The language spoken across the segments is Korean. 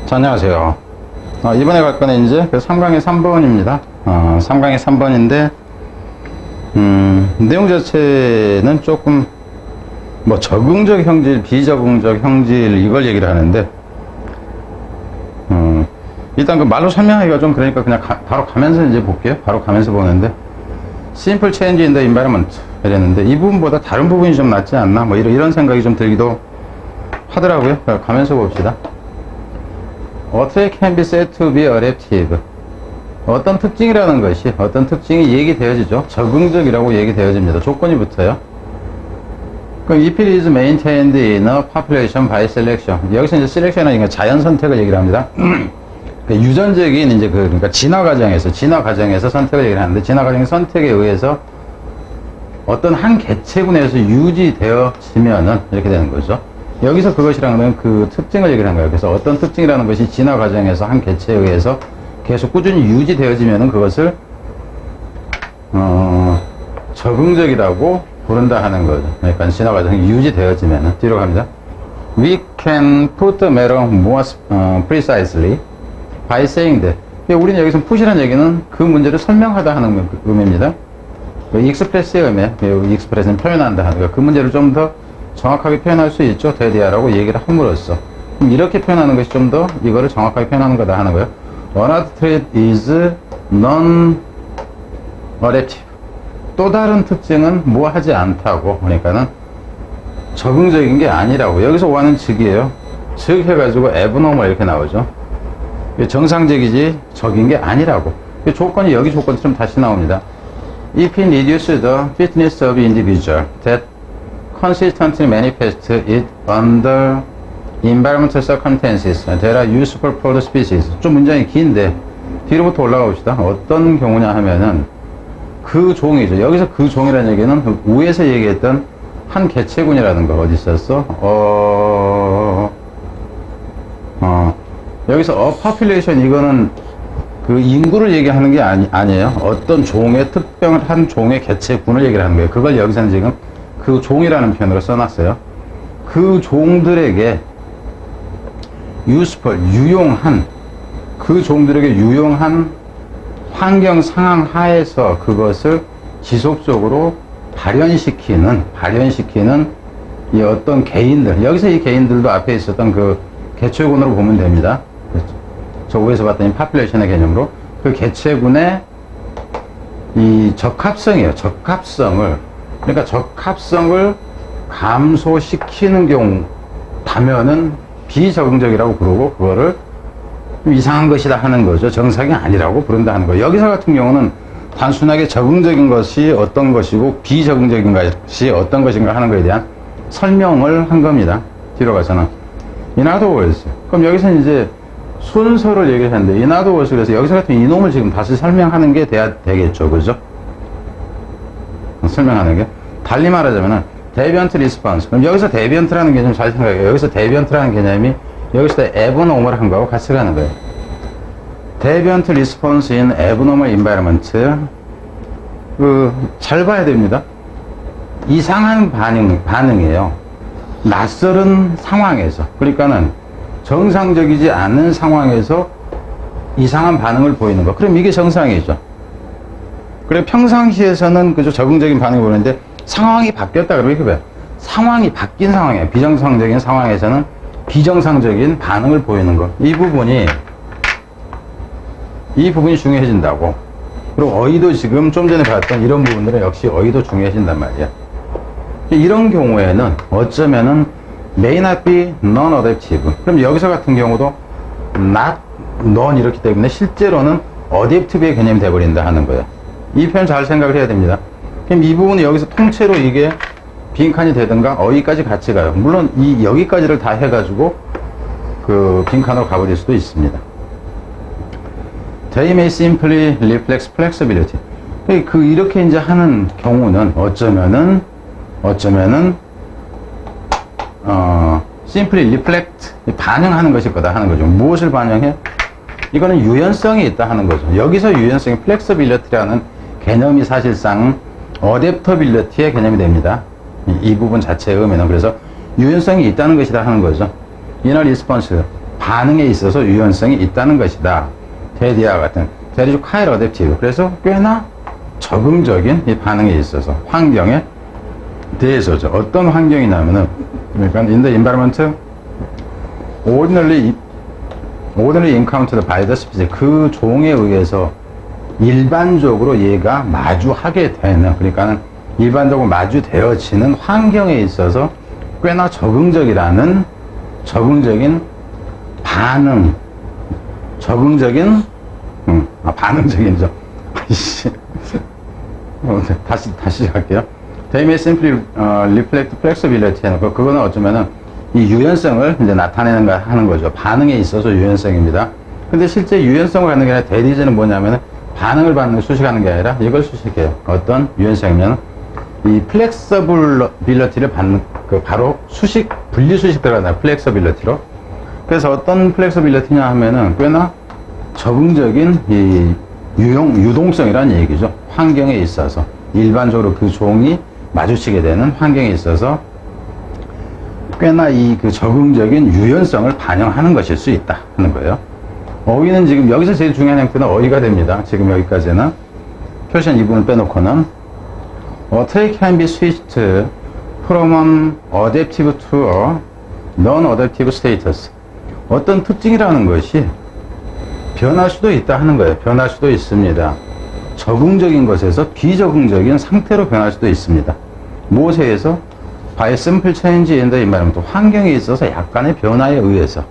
자, 안녕하세요. 이번에 갈 거는 이제 그 3강의 3번입니다. 3강의 3번인데, 내용 자체는 조금, 뭐, 적응적 형질, 비적응적 형질, 이걸 얘기를 하는데, 일단 그 말로 설명하기가 좀 그러니까 그냥 바로 가면서 이제 볼게요. 바로 가면서 보는데, Simple change in the environment. 이랬는데, 이 부분보다 다른 부분이 좀 낫지 않나? 뭐, 이런 생각이 좀 들기도 하더라고요. 가면서 봅시다. 어떻게 can be said to be adaptive? 어떤 특징이라는 것이, 어떤 특징이 얘기되어지죠. 적응적이라고 얘기되어집니다. 조건이 붙어요. 그럼 if it is maintained in a population by selection. 여기서 이제 selection은 자연 선택을 얘기를 합니다. 유전적인 이제 그러니까 진화 과정에서 선택을 얘기를 하는데, 진화 과정의 선택에 의해서 어떤 한 개체군에서 유지되어지면은 이렇게 되는 거죠. 여기서 그것이라는 그 특징을 얘기를 한 거예요. 그래서 어떤 특징이라는 것이 진화 과정에서 한 개체에 의해서 계속 꾸준히 유지되어지면은 그것을 적응적이라고 부른다 하는 거죠. 그러니까 진화 과정이 유지되어지면은 뒤로 갑니다. We can put the matter more precisely by saying that. 우리는 여기서 put이라는 얘기는 그 문제를 설명하다 하는 의미입니다. express의 의미, express는 표현한다 하는 거. 그 문제를 좀 더 정확하게 표현할 수 있죠. 대디아라고 얘기를 함으로써. 이렇게 표현하는 것이 좀 더 이거를 정확하게 표현하는 거다 하는 거예요. Another trait is non-adaptive. 또 다른 특징은 뭐 하지 않다고. 그러니까는 적응적인 게 아니라고. 여기서 오하는 즉이에요. 즉 해가지고 abnormal 이렇게 나오죠. 정상적이지 적인 게 아니라고. 조건이 여기 조건처럼 다시 나옵니다. If it reduces the fitness of individual that consistently manifest it under environmental circumstances that are useful for the species. 좀 문장이 긴데 뒤로부터 올라가 봅시다. 어떤 경우냐 하면은 그 종이죠. 여기서 그 종이라는 얘기는 위에서 얘기했던 한 개체군이라는 거 어디 있었어? 여기서 a population 이거는 그 인구를 얘기하는 게 아니에요. 어떤 종의 특별한 한 종의 개체군을 얘기를 하는 거예요. 그걸 여기서는 지금 그 종이라는 표현으로 써놨어요. 그 종들에게 useful, 유용한, 그 종들에게 유용한 환경 상황 하에서 그것을 지속적으로 발현시키는 이 어떤 개인들, 여기서 이 개인들도 앞에 있었던 그 개체군으로 보면 됩니다. 저 위에서 봤더니 population의 개념으로 그 개체군의 이 적합성이에요. 그러니까 적합성을 감소시키는 경우다면은 비적응적이라고 부르고 그거를 좀 이상한 것이다 하는 거죠. 정상이 아니라고 부른다 하는 거예요. 여기서 같은 경우는 단순하게 적응적인 것이 어떤 것이고 비적응적인 것이 어떤 것인가 하는 것에 대한 설명을 한 겁니다. 뒤로 가서는 in other words. 그럼 여기서는 이제 순서를 얘기를 했는데 in other words 그래서 여기서 같은 이놈을 지금 다시 설명하는 게 돼야 되겠죠. 그죠? 설명하는 게 달리 말하자면은 데비언트 리스폰스. 그럼 여기서 데비언트라는 개념 잘 생각해요. 여기서 데비언트라는 개념이 여기서 abnormal한 거하고 같이 가는 거예요. 데비언트 리스폰스 in abnormal environment. 잘 봐야 됩니다. 이상한 반응이에요. 낯설은 상황에서. 그러니까는 정상적이지 않은 상황에서 이상한 반응을 보이는 거. 그럼 이게 정상이죠. 그래 평상시에서는 그저 적응적인 반응을 보이는데 상황이 바뀌었다 그러면 이렇게 봐요. 상황이 바뀐 상황이에요. 비정상적인 상황에서는 비정상적인 반응을 보이는 거. 이 부분이 중요해진다고. 그리고 어휘도 지금 좀 전에 봤던 이런 부분들은 역시 어휘도 중요해진단 말이야. 이런 경우에는 어쩌면은 may not be non-adaptive. 그럼 여기서 같은 경우도 not, non 이렇기 때문에 실제로는 adaptive의 개념이 돼버린다 하는 거예요. 이 표현 잘 생각을 해야 됩니다. 그럼 이 부분은 여기서 통째로 이게 빈칸이 되든가 어휘까지 같이 가요. 물론 여기까지를 다 해가지고 그 빈칸으로 가버릴 수도 있습니다. They may simply reflect flexibility. 이렇게 이제 하는 경우는 어쩌면은 simply reflect 반영하는 것일 거다 하는 거죠. 무엇을 반영해? 이거는 유연성이 있다 하는 거죠. 여기서 유연성이 flexibility라는 개념이 사실상 adaptability의 개념이 됩니다. 이 부분 자체의 의미는. 그래서 유연성이 있다는 것이다 하는 거죠. inner response 반응에 있어서 유연성이 있다는 것이다. 테디와 같은 That is quite adaptive. 그래서 꽤나 적응적인 이 반응에 있어서 환경에 대해서죠. 어떤 환경이냐면은 그러니까 in the environment ordinarily encountered by the species 그 종에 의해서 일반적으로 얘가 마주하게 되는 그러니까는 일반적으로 마주되어지는 환경에 있어서 꽤나 적응적인 반응 반응적인죠. 다시 시작할게요. They may simply reflect flexibility. 그거는 어쩌면은 이 유연성을 이제 나타내는가 하는 거죠. 반응에 있어서 유연성입니다. 근데 실제 유연성을 갖는 게 아니라 대리즈는 뭐냐면은 반응을 받는 수식하는 게 아니라 이걸 수식해요. 어떤 유연성이면 이 플렉서빌리티를 받는 바로 분리수식 들어간다. 플렉서빌리티로. 그래서 어떤 플렉서빌리티냐 하면은 꽤나 적응적인 이 유동성이라는 얘기죠. 환경에 있어서 일반적으로 그 종이 마주치게 되는 환경에 있어서 꽤나 그 적응적인 유연성을 반영하는 것일 수 있다 하는 거예요. 어휘는 지금 여기서 제일 중요한 형태는 어휘가 됩니다. 지금 여기까지는 표시한 이 부분 빼놓고는 A trait can be switched from an adaptive to a non-adaptive status. 어떤 특징이라는 것이 변할 수도 있다 하는 거예요. 변할 수도 있습니다. 적응적인 것에서 비적응적인 상태로 변할 수도 있습니다. 무엇에서? By simple change in the environment. 환경에 있어서 약간의 변화에 의해서.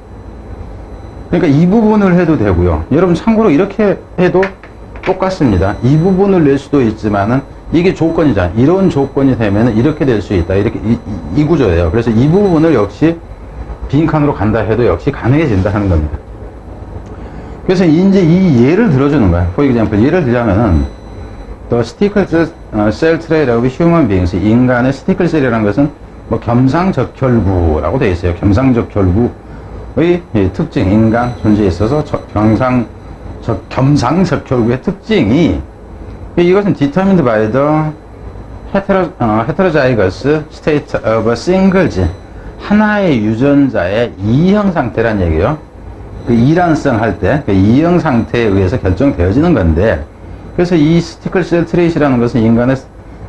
그러니까 이 부분을 해도 되고요. 여러분 참고로 이렇게 해도 똑같습니다. 이 부분을 낼 수도 있지만은 이게 조건이잖아요. 이런 조건이 되면은 이렇게 될 수 있다. 이렇게 이 구조예요. 그래서 이 부분을 역시 빈칸으로 간다 해도 역시 가능해진다 하는 겁니다. 그래서 이제 이 예를 들어주는 거야. For example, 예를 들자면은 The stickle cell trait of human beings. 인간의 stickle cell이라는 것은 뭐 겸상적혈구라고 되어 있어요. 겸상적혈구의 특징, 인간 존재에 있어서 겸상적혈구의 특징이 이것은 determined by the heterozygous state of a single gene. 하나의 유전자의 이형 상태란 얘기예요. 그 이란성 할 때, 그 이형 상태에 의해서 결정되어지는 건데, 그래서 이 스티클셀 트레이시라는 것은 인간의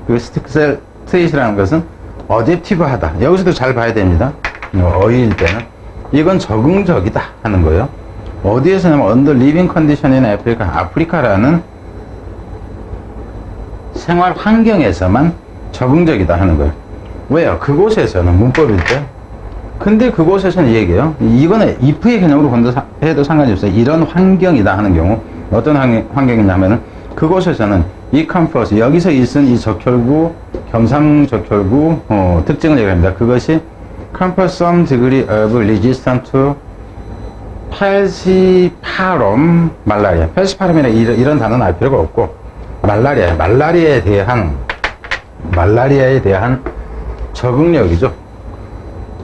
그 스티클셀 트레이시라는 것은 어댑티브하다. 여기서도 잘 봐야 됩니다. 어휘일 때는. 이건 적응적이다 하는 거예요. 어디에서냐면, under living condition in Africa. 아프리카라는 생활 환경에서만 적응적이다 하는 거예요. 왜요? 그곳에서는 문법일 때. 근데 그곳에서는 이 얘기예요. 이거는 if의 개념으로 해도 상관이 없어요. 이런 환경이다 하는 경우 어떤 환경이냐면은 그곳에서는 이 컴퍼스 여기서 있은 이 적혈구 겸상적혈구 특징을 얘기합니다. 그것이 Compassum degree of resistance to 팔시파럼 말라리아. 팔시파럼이나 이런 단어는 알 필요가 없고 말라리아에 대한 적응력이죠.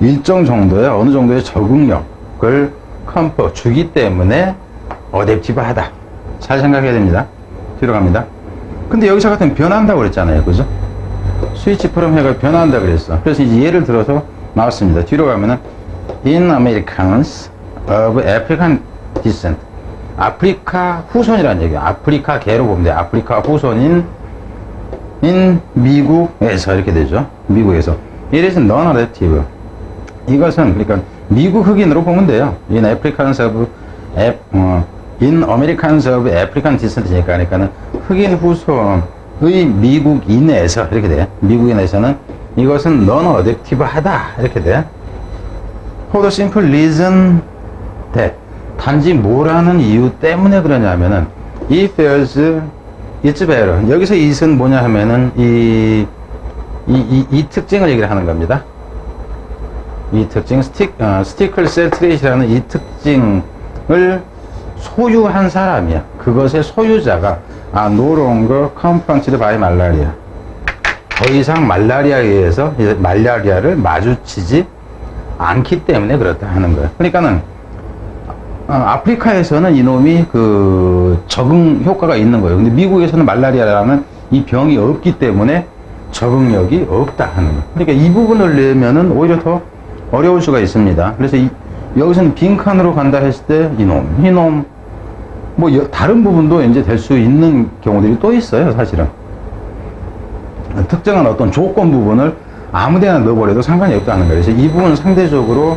일정 정도의 어느 정도의 적응력을 주기 때문에 어댑티브하다. 잘 생각해야 됩니다. 뒤로 갑니다. 근데 여기서 같은 변한다고 그랬잖아요. 그죠? 스위치 프롬 해가 변한다고 그랬어. 그래서 이제 예를 들어서 나왔습니다. 뒤로 가면은 In Americans of African descent. 아프리카 후손이라는 얘기예요. 아프리카계로 보면 돼요. 아프리카 후손인 미국에서 이렇게 되죠. 미국에서. It is non-adaptive. 이것은 그러니까 미국 흑인으로 보면 돼요. In Americans of African descent니까 그러니까는 흑인 후손의 미국인에서 이렇게 돼. 미국인에서는 이것은 non-adaptive하다 이렇게 돼. For the simple reason that 단지 뭐라는 이유 때문에 그러냐면은 if there's it's better. 여기서 it은 뭐냐 하면은 이 특징을 얘기를 하는 겁니다. 이 특징, 스티클 셀 트레이시라는 이 특징을 소유한 사람이야. 그것의 소유자가 no longer confronted by malaria. 더 이상 말라리아에 의해서 말라리아를 마주치지 않기 때문에 그렇다 하는 거야. 그러니까는 아프리카에서는 이놈이 그 적응 효과가 있는 거예요. 근데 미국에서는 말라리아라는 이 병이 없기 때문에 적응력이 없다 하는 거예요. 그러니까 이 부분을 내면은 오히려 더 어려울 수가 있습니다. 그래서 여기서는 빈칸으로 간다 했을 때 이놈, 뭐 다른 부분도 이제 될 수 있는 경우들이 또 있어요, 사실은. 특정한 어떤 조건 부분을 아무데나 넣어버려도 상관이 없다는 거예요. 그래서 이 부분은 상대적으로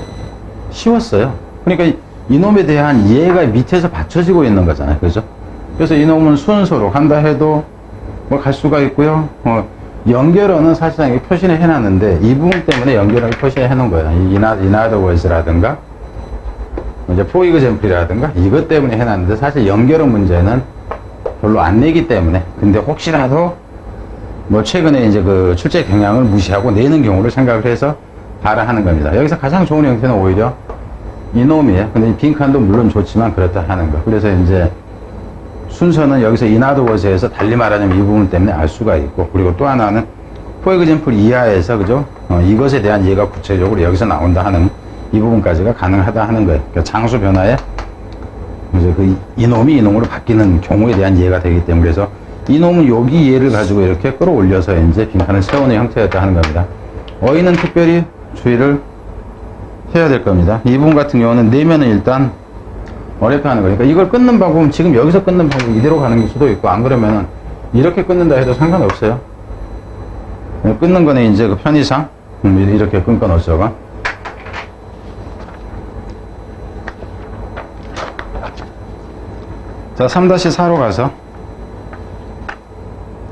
쉬웠어요. 그러니까 이놈에 대한 이해가 밑에서 받쳐지고 있는 거잖아요, 그죠? 그래서 이놈은 순서로 간다 해도 뭐 갈 수가 있고요. 연결어는 사실상 이렇게 표시를 해놨는데 이 부분 때문에 연결어를 표시해 놓은 거예요. in other words라든가 이제 for example이라든가 이것 때문에 해놨는데 사실 연결어 문제는 별로 안 내기 때문에, 근데 혹시라도 뭐 최근에 이제 그 출제 경향을 무시하고 내는 경우를 생각을 해서 발언하는 겁니다. 여기서 가장 좋은 형태는 오히려 이놈이에요. 근데 빈칸도 물론 좋지만 그렇다 하는 거. 그래서 이제 순서는 여기서 in other words에서 달리 말하자면 이 부분 때문에 알 수가 있고, 그리고 또 하나는 for example 이하에서 그죠? 이것에 대한 이해가 구체적으로 여기서 나온다 하는 이 부분까지가 가능하다 하는 거예요. 그러니까 장수 변화에 이제 그 이놈이 이놈으로 바뀌는 경우에 대한 이해가 되기 때문에, 그래서 이놈은 여기 이해를 가지고 이렇게 끌어올려서 이제 빈칸을 채우는 형태였다 하는 겁니다. 어휘는 특별히 주의를 해야 될 겁니다. 이 부분 같은 경우는 내면은 일단 어렵게 하는 거니까 이걸 끊는 방법은 지금 여기서 끊는 방법 이대로 가는 게 수도 있고, 안 그러면은 이렇게 끊는다 해도 상관없어요. 끊는 거는 이제 그 편의상 이렇게 끊고 놓죠. 자, 3-4로 가서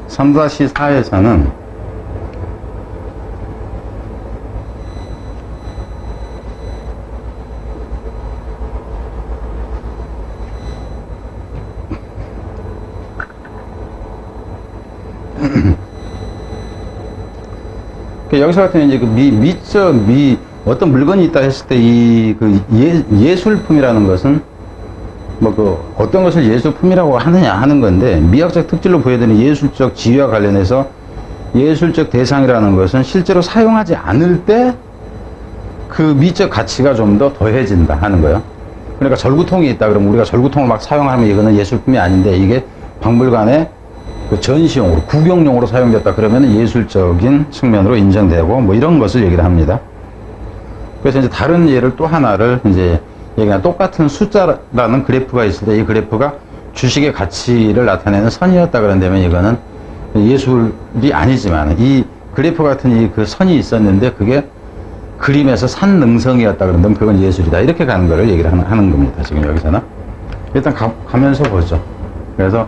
3-4에서는 여기서 같은 이제 그 어떤 물건이 있다 했을 때 이 그 예술품이라는 것은 뭐 그 어떤 것을 예술품이라고 하느냐 하는 건데, 미학적 특질로 보여드리는 예술적 지위와 관련해서 예술적 대상이라는 것은 실제로 사용하지 않을 때 그 미적 가치가 좀 더 더해진다 하는 거예요. 그러니까 절구통이 있다 그러면 우리가 절구통을 막 사용하면 이거는 예술품이 아닌데, 이게 박물관에 그 전시용으로 구경용으로 사용됐다 그러면 예술적인 측면으로 인정되고 뭐 이런 것을 얘기를 합니다. 그래서 이제 다른 예를 또 하나를 이제 얘기한 똑같은 숫자라는 그래프가 있을 때 이 그래프가 주식의 가치를 나타내는 선이었다 그런다면 이거는 예술이 아니지만, 이 그래프 같은 이 그 선이 있었는데 그게 그림에서 산능성이었다 그런다면 그건 예술이다, 이렇게 가는 거를 얘기를 하는 겁니다. 지금 여기서는 일단 가면서 보죠. 그래서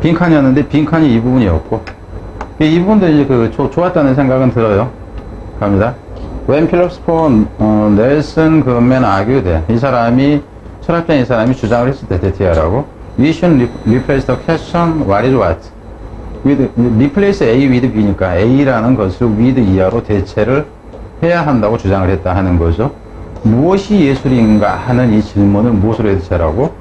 빈칸이었는데 빈칸이 이 부분이었고, 이 부분도 이제 그 좋았다는 생각은 들어요. 갑니다. When Phillips for Nelson 그맨 argued, 이 사람이 철학자인 이 사람이 주장을 했을 때 데티아라고, we should replace the question what is what with replace A with B니까 A라는 것을 with 이하로 대체를 해야 한다고 주장을 했다 하는 거죠. 무엇이 예술인가 하는 이 질문을 무엇으로 대체라고?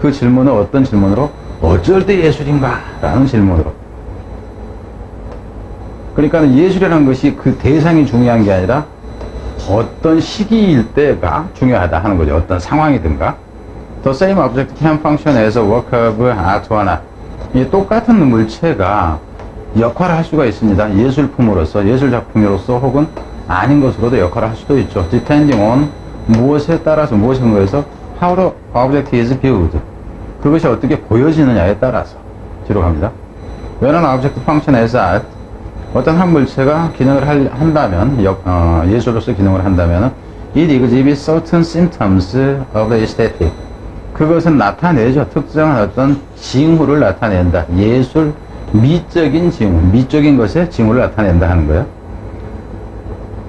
그 질문을 어떤 질문으로? 어쩔 때 예술인가? 라는 질문으로. 그러니까 예술이라는 것이 그 대상이 중요한 게 아니라 어떤 시기일 때가 중요하다 하는 거죠. 어떤 상황이든가. The same object can function as a work of art or not. 이 똑같은 물체가 역할을 할 수가 있습니다. 예술품으로서, 예술작품으로서 혹은 아닌 것으로도 역할을 할 수도 있죠. Depending on 무엇에 따라서, 무엇의 근거에서 how the object is viewed. 그것이 어떻게 보여지느냐에 따라서 뒤로 갑니다. When an object function as art, 어떤 한 물체가 기능을 한다면, 예술로서 기능을 한다면, it exhibits certain symptoms of the aesthetic. 그것은 나타내죠. 특정한 어떤 징후를 나타낸다. 예술, 미적인 징후, 미적인 것의 징후를 나타낸다 하는 거예요.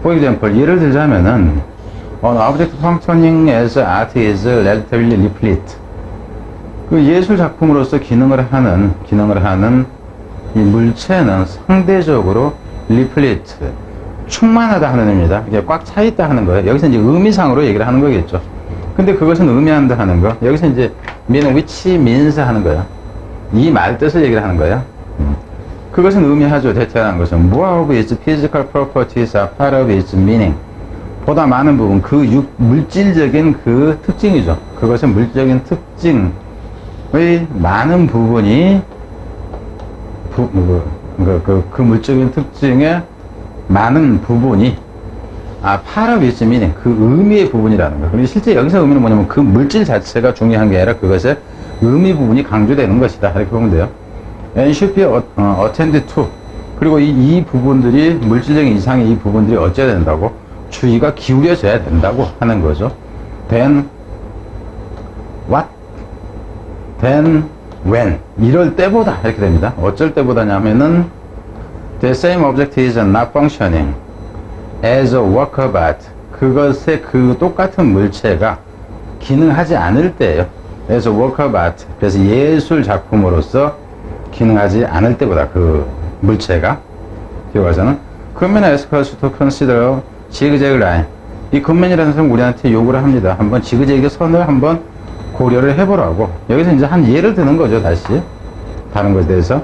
For example, 예를 들자면은, an object functioning as art is relatively replete. 그 예술 작품으로서 기능을 하는 이 물체는 상대적으로 replete, 충만하다 하는 의미입니다. 이게 꽉 차 있다 하는 거예요. 여기서 이제 의미상으로 얘기를 하는 거겠죠. 근데 그것은 의미한다 하는 거. 여기서 이제 mean which means 하는 거예요. 이 말 뜻을 얘기를 하는 거예요. 그것은 의미하죠. 대체하는 것은 more of its physical properties are part of its meaning. 보다 많은 부분, 그 물질적인 그 특징이죠. 그것은 물질적인 특징의 많은 부분이 그 물질적인 특징의 많은 부분이 part of its meaning, 그 의미의 부분이라는 거예요. 그리고 실제 여기서 의미는 뭐냐면 그 물질 자체가 중요한 게 아니라 그것의 의미 부분이 강조되는 것이다. 이렇게 보면 돼요. And should be attended to. 그리고 이 부분들이, 물질적인 이상의 이 부분들이 어째야 된다고? 주의가 기울여져야 된다고 하는 거죠. Then what? Then when? 이럴 때보다 이렇게 됩니다. 어쩔 때보다냐면은 the same object is not functioning as a work of art. 그것의 그 똑같은 물체가 기능하지 않을 때예요. as a work of art. 그래서 예술 작품으로서 기능하지 않을 때보다 그 물체가 기억하자는 Kunman asks us to consider zigzag line. 이 굿맨이라는 사람은 우리한테 요구를 합니다. 한번 지그재그 선을 한번 고려를 해보라고. 여기서 이제 한 예를 드는 거죠. 다시 다른 것에 대해서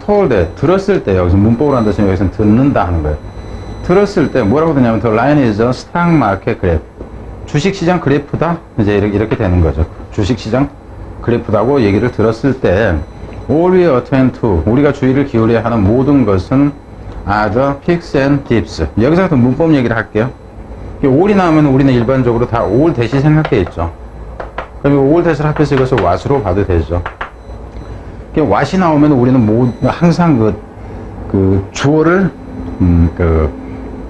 told, 들었을 때, 여기서 문법으로 한다 치면 여기서 듣는다 하는 거예요. 들었을 때 뭐라고 되냐면 the line is a stock market graph. 주식시장 그래프다. 이제 이렇게 되는 거죠. 주식시장 그래프다고 얘기를 들었을 때 all we attend to, 우리가 주의를 기울여야 하는 모든 것은 are the peaks and dips. 여기서 같은 문법 얘기를 할게요. all이 나오면 우리는 일반적으로 다 all 대시 생각해 있죠. 그럼 all 대시를 합해서 이것을 what으로 봐도 되죠. what이 나오면 우리는 항상 그 주어를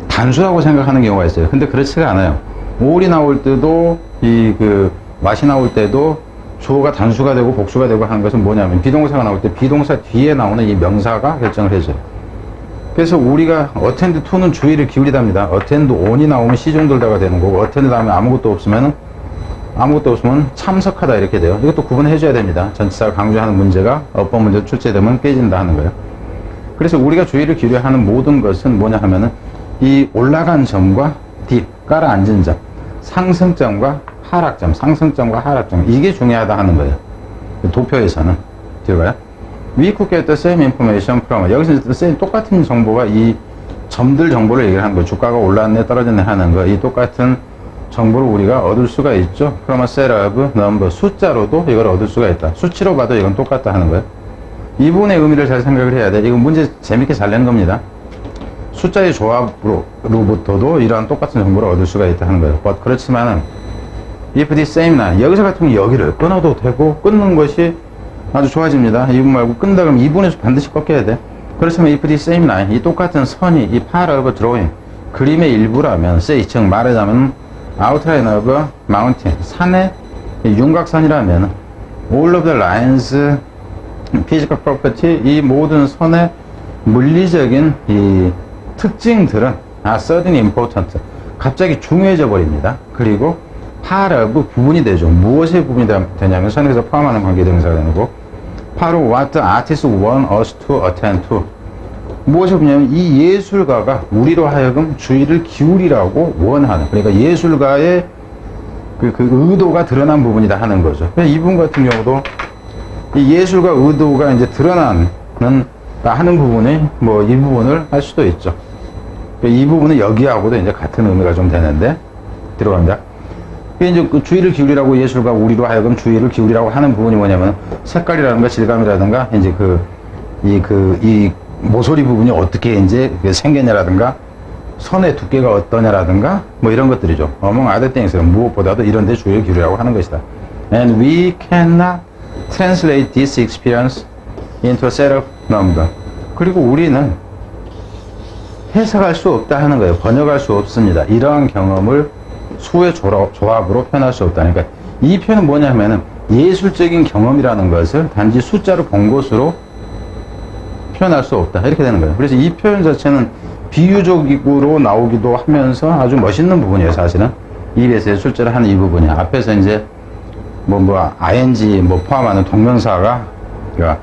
단수라고 생각하는 경우가 있어요. 근데 그렇지가 않아요. all이 나올 때도 what이 나올 때도 주어가 단수가 되고 복수가 되고 하는 것은 뭐냐면 비동사가 나올 때 비동사 뒤에 나오는 이 명사가 결정을 해줘요. 그래서 우리가 attend to는 주의를 기울이답니다. attend on이 나오면 시종들다가 되는 거고 attend 다음에 아무것도 없으면 참석하다 이렇게 돼요. 이것도 구분해 줘야 됩니다. 전치사가 강조하는 문제가 어법 문제 출제되면 깨진다 하는 거예요. 그래서 우리가 주의를 기울여야 하는 모든 것은 뭐냐 하면은 이 올라간 점과 딥, 깔아앉은 점, 상승점과 하락점, 이게 중요하다 하는 거예요. 도표에서는. 들어가요? We could get the same information from, 여기서 똑같은 정보가 이 점들 정보를 얘기를 하는 거예요. 주가가 올랐네, 떨어졌네 하는 거. 이 똑같은 정보를 우리가 얻을 수가 있죠. from a set of number, 숫자로도 이걸 얻을 수가 있다. 수치로 봐도 이건 똑같다 하는 거예요. 이 부분의 의미를 잘 생각을 해야 돼. 이건 문제 재밌게 잘 내는 겁니다. 숫자의 조합으로부터도 이러한 똑같은 정보를 얻을 수가 있다 하는 거예요. But 그렇지만은 if the same line, 여기서 같으면 여기를 끊어도 되고 끊는 것이 아주 좋아집니다. 이 부분 말고 끈다 그러면 이 부분에서 반드시 꺾여야 돼. 그렇지만 if the same line, 이 똑같은 선이 이 part of a drawing, 그림의 일부라면, say, 즉 말하자면 outline of a mountain, 산의 윤곽선이라면 all of the lines, physical property, 이 모든 선의 물리적인 이 특징들은 suddenly important, 갑자기 중요해져 버립니다. 그리고 part of 부분이 되죠. 무엇의 부분이 되냐면 선에서 포함하는 관계대명사가 되는 거고, 바로 what the artist want us to attend to, 무엇이 부분이냐면 이 예술가가 우리로 하여금 주의를 기울이라고 원하는, 그러니까 예술가의 그 의도가 드러난 부분이다 하는 거죠. 이 부분 같은 경우도 이 예술가 의도가 이제 드러나는 하는 부분이 뭐 이 부분을 할 수도 있죠. 이 부분은 여기하고도 이제 같은 의미가 좀 되는데 들어갑니다. 이제 그 주의를 기울이라고 예술가 우리로 하여금 주의를 기울이라고 하는 부분이 뭐냐면 색깔이라든가 질감이라든가 이제 이 모서리 부분이 어떻게 이제 생겼냐라든가 선의 두께가 어떠냐라든가 뭐 이런 것들이죠. among other things, 무엇보다도 이런 데 주의를 기울이라고 하는 것이다. And we cannot translate this experience into a set of number. 그리고 우리는 해석할 수 없다 하는 거예요. 번역할 수 없습니다. 이러한 경험을 수의 조합으로 표현할 수 없다. 그러니까 이 표현은 뭐냐면은 예술적인 경험이라는 것을 단지 숫자로 본 것으로 표현할 수 없다. 이렇게 되는 거예요. 그래서 이 표현 자체는 비유적으로 나오기도 하면서 아주 멋있는 부분이에요. 사실은 EBS에 출제를 하는 이 부분이 앞에서 이제 ing 포함하는 동명사가 그러니까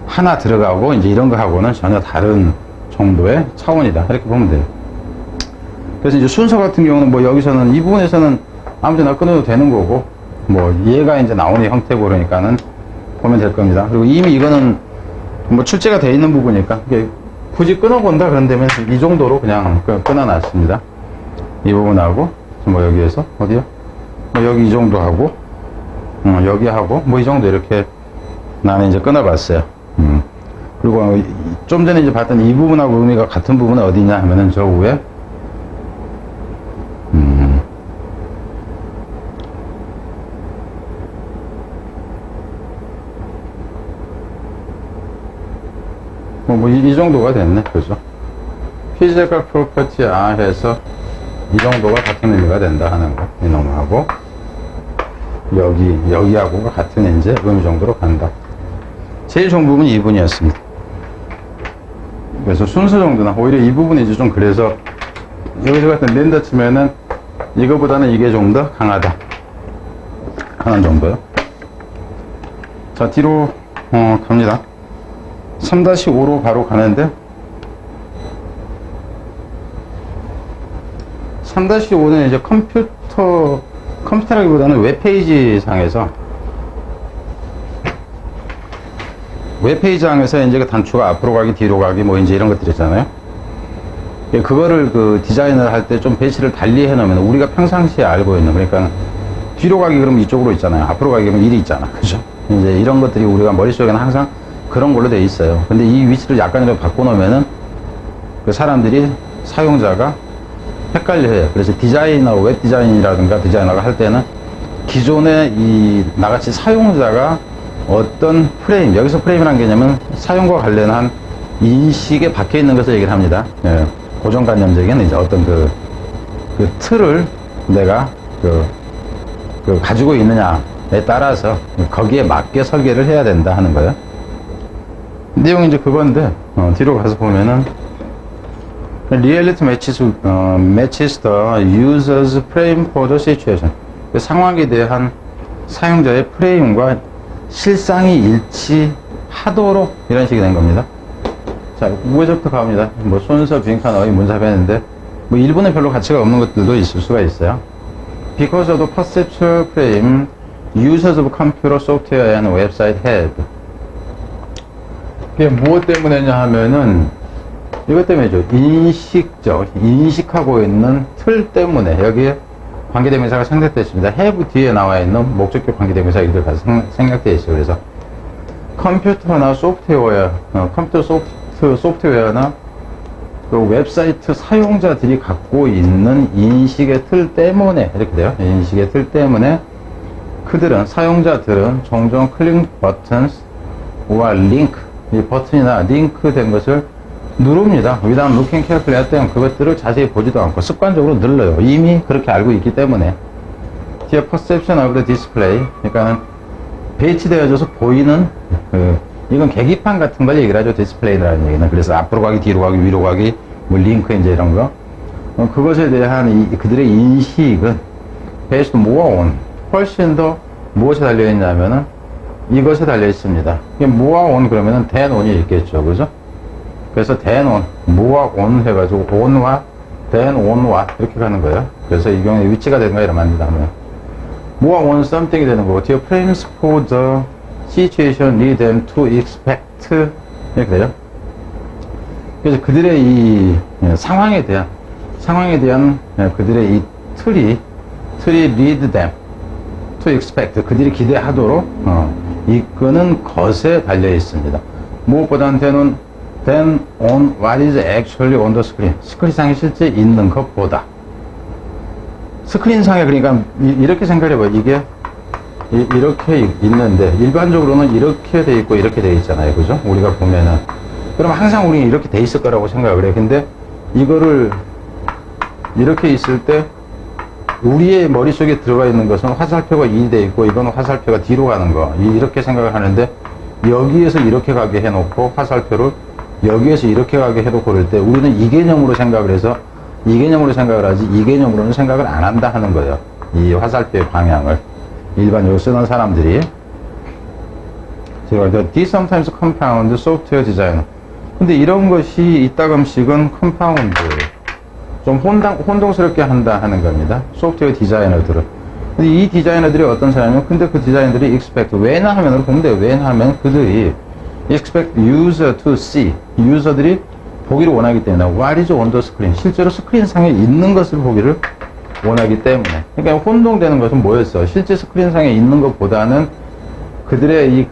하나 들어가고 이제 이런 거 하고는 전혀 다른 정도의 차원이다. 이렇게 보면 돼요. 그래서 이제 순서 같은 경우는 뭐 여기서는 이 부분에서는 아무 데나 끊어도 되는 거고 뭐 얘가 이제 나오는 형태고 그러니까는 보면 될 겁니다. 그리고 이미 이거는 뭐 출제가 되어 있는 부분이니까 굳이 끊어본다 그런다면 이 정도로 그냥 끊어놨습니다. 이 부분하고 뭐 여기에서 어디요? 뭐 여기 이 정도 하고 여기 하고 뭐 이 정도 이렇게 나는 이제 끊어봤어요. 그리고 좀 전에 이제 봤던 이 부분하고 의미가 같은 부분은 어디냐 하면은 저 위에 이 정도가 됐네. 그죠? 피지컬 프로퍼티야 해서 이 정도가 같은 의미가 된다 하는 거. 이놈하고, 여기하고가 같은 이제 의미 정도로 간다. 제일 좋은 부분이 이 부분이었습니다. 그래서 순서 정도나, 오히려 이 부분이 이제 좀 그래서, 여기서 같은 랜더 치면은, 이거보다는 이게 좀 더 강하다 하는 정도요. 자, 뒤로 갑니다. 3-5로 바로 가는데 3-5는 이제 컴퓨터라기보다는 웹페이지 상에서 이제 그 단추가 앞으로 가기 뒤로 가기 뭐 이제 이런 것들 있잖아요. 그거를 그 디자인을 할 때 좀 배치를 달리 해 놓으면 우리가 평상시에 알고 있는, 그러니까 뒤로 가기 그러면 이쪽으로 있잖아요. 앞으로 가기 그러면 이리 있잖아. 그죠? 이제 이런 것들이 우리가 머릿속에는 항상 그런 걸로 돼 있어요. 근데 이 위치를 약간이라도 바꿔놓으면은 그 사람들이, 사용자가 헷갈려 해요. 그래서 디자이너, 웹 디자인이라든가 디자이너가 할 때는 기존에 나같이 사용자가 어떤 프레임, 여기서 프레임이라는 개념은 사용과 관련한 인식에 박혀 있는 것을 얘기를 합니다. 예, 고정관념적인 이제 어떤 그 틀을 내가 가지고 있느냐에 따라서 거기에 맞게 설계를 해야 된다 하는 거예요. 내용이 이제 그건데, 뒤로 가서 보면은, reality matches the user's frame for the situation. 그 상황에 대한 사용자의 프레임과 실상이 일치하도록 이런 식이 된 겁니다. 자, 우회적부터 가봅니다. 뭐, 순서, 빈칸, 어휘, 문사변인데, 뭐, 일본에 별로 가치가 없는 것들도 있을 수가 있어요. Because of the perceptual frame, users of computer software and website have. 이게 무엇 때문에냐 하면은, 이것 때문이죠. 인식하고 있는 틀 때문에, 여기에 관계대명사가 생략되어 있습니다. have 뒤에 나와 있는 목적격 관계대명사 이들 가서 생략되어 있어요. 그래서, 컴퓨터나 소프트웨어, 소프트웨어나 그 웹사이트 사용자들이 갖고 있는 인식의 틀 때문에, 이렇게 돼요. 인식의 틀 때문에 사용자들은 종종 클릭 버튼과 링크, 이 버튼이나 링크 된 것을 누릅니다. without looking carefully 할 때는 그것들을 자세히 보지도 않고 습관적으로 눌러요. 이미 그렇게 알고 있기 때문에. 뒤에 perception of the display, 그러니까는 배치되어져서 보이는 이건 계기판 같은 걸 얘기를 하죠. 디스플레이라는 얘기는. 그래서 앞으로 가기, 뒤로 가기, 위로 가기, 뭐 링크 이제 이런 거. 그것에 대한 그들의 인식은 based more on, 훨씬 더 무엇에 달려 있냐면은 이것에 달려 있습니다. 이게 more on 그러면은 than on이 있겠죠. 그죠? 그래서 than on, more on 해가지고 on와 than on와 이렇게 가는 거예요. 그래서 이 경우에 위치가 되는 거 이러면 안 된다면. more on something이 되는 거고, 뒤에 frames for the situation lead them to expect 이렇게 돼요. 그래서 그들의 이 상황에 대한 그들의 이 틀이 lead them to expect, 그들이 기대하도록 이끄는 것에 달려 있습니다. 무엇보다는 than on what is actually on the screen, 스크린상에 실제 있는 것보다. 스크린상에, 그러니까 이렇게 생각해봐요. 이게 이렇게 있는데 일반적으로는 이렇게 돼 있고 이렇게 돼 있잖아요. 그죠? 우리가 보면은, 그럼 항상 우리는 이렇게 돼 있을 거라고 생각을 해요. 근데 이거를 이렇게 있을 때 우리의 머릿속에 들어가 있는 것은 화살표가 2 돼 있고 이거는 화살표가 뒤로 가는 거, 이렇게 생각을 하는데, 여기에서 이렇게 가게 해놓고 화살표를 여기에서 이렇게 가게 해놓고 그럴 때 우리는 이 개념으로 생각을 해서 이 개념으로 생각을 하지 이 개념으로는 생각을 안 한다 하는 거예요. 이 화살표의 방향을 일반적으로 쓰는 사람들이. 제가 this sometimes compound software design. 근데 이런 것이 이따금씩은 컴파운드, 좀 혼동스럽게 한다 하는 겁니다. 소프트웨어 디자이너들은. 근데 이 디자이너들이 어떤 사람이면, 근데 그 디자이너들이 expect, 왜냐하면으로 보면 돼요. 왜냐하면 그들이 expect user to see, 유저들이 보기를 원하기 때문에, what is on the screen, 실제로 스크린상에 있는 것을 보기를 원하기 때문에. 그러니까 혼동되는 것은 뭐였어? 실제 스크린상에 있는 것보다는 그들의 이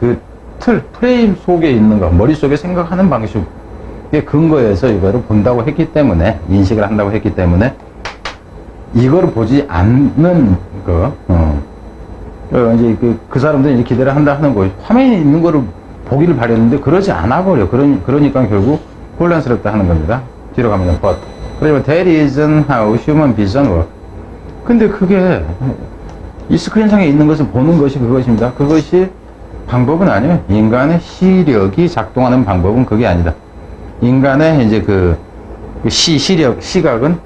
프레임 속에 있는 것, 머릿속에 생각하는 방식에 근거해서 이거를 본다고 했기 때문에, 인식을 한다고 했기 때문에, 이거를 보지 않는 이제 그 사람들이 기대를 한다 하는 거예요. 화면에 있는 거를 보기를 바랬는데 그러지 않아 버려. 그러니까 결국 혼란스럽다 하는 겁니다. 뒤로 가면 but. 그리고 that isn't how human vision works. 근데 그게 이 스크린상에 있는 것을 보는 것이 그것입니다. 그것이 방법은 아니에요. 인간의 시력이 작동하는 방법은 그게 아니다. 인간의 이제 시각은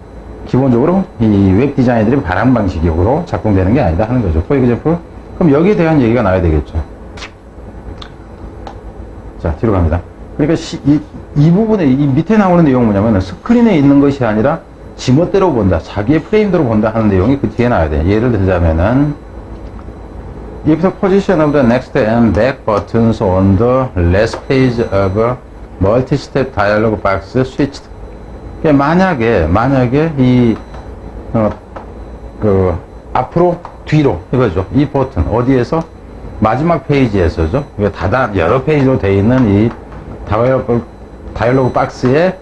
기본적으로 이 웹 디자이너들이 바라는 방식으로 작동되는 게 아니다 하는 거죠. For example, 그럼 여기에 대한 얘기가 나와야 되겠죠. 자, 뒤로 갑니다. 그러니까 이 부분에, 이 밑에 나오는 내용은 뭐냐면 스크린에 있는 것이 아니라 지멋대로 본다. 자기의 프레임대로 본다 하는 내용이 그 뒤에 나와야 돼. 예를 들자면은 If the position of the next and back buttons on the last page of a multi-step dialog box switched. 만약에 앞으로 뒤로 이거죠. 이 버튼 어디에서 마지막 페이지에서죠. 여러 페이지로 되어 있는 이 다이얼로그 박스의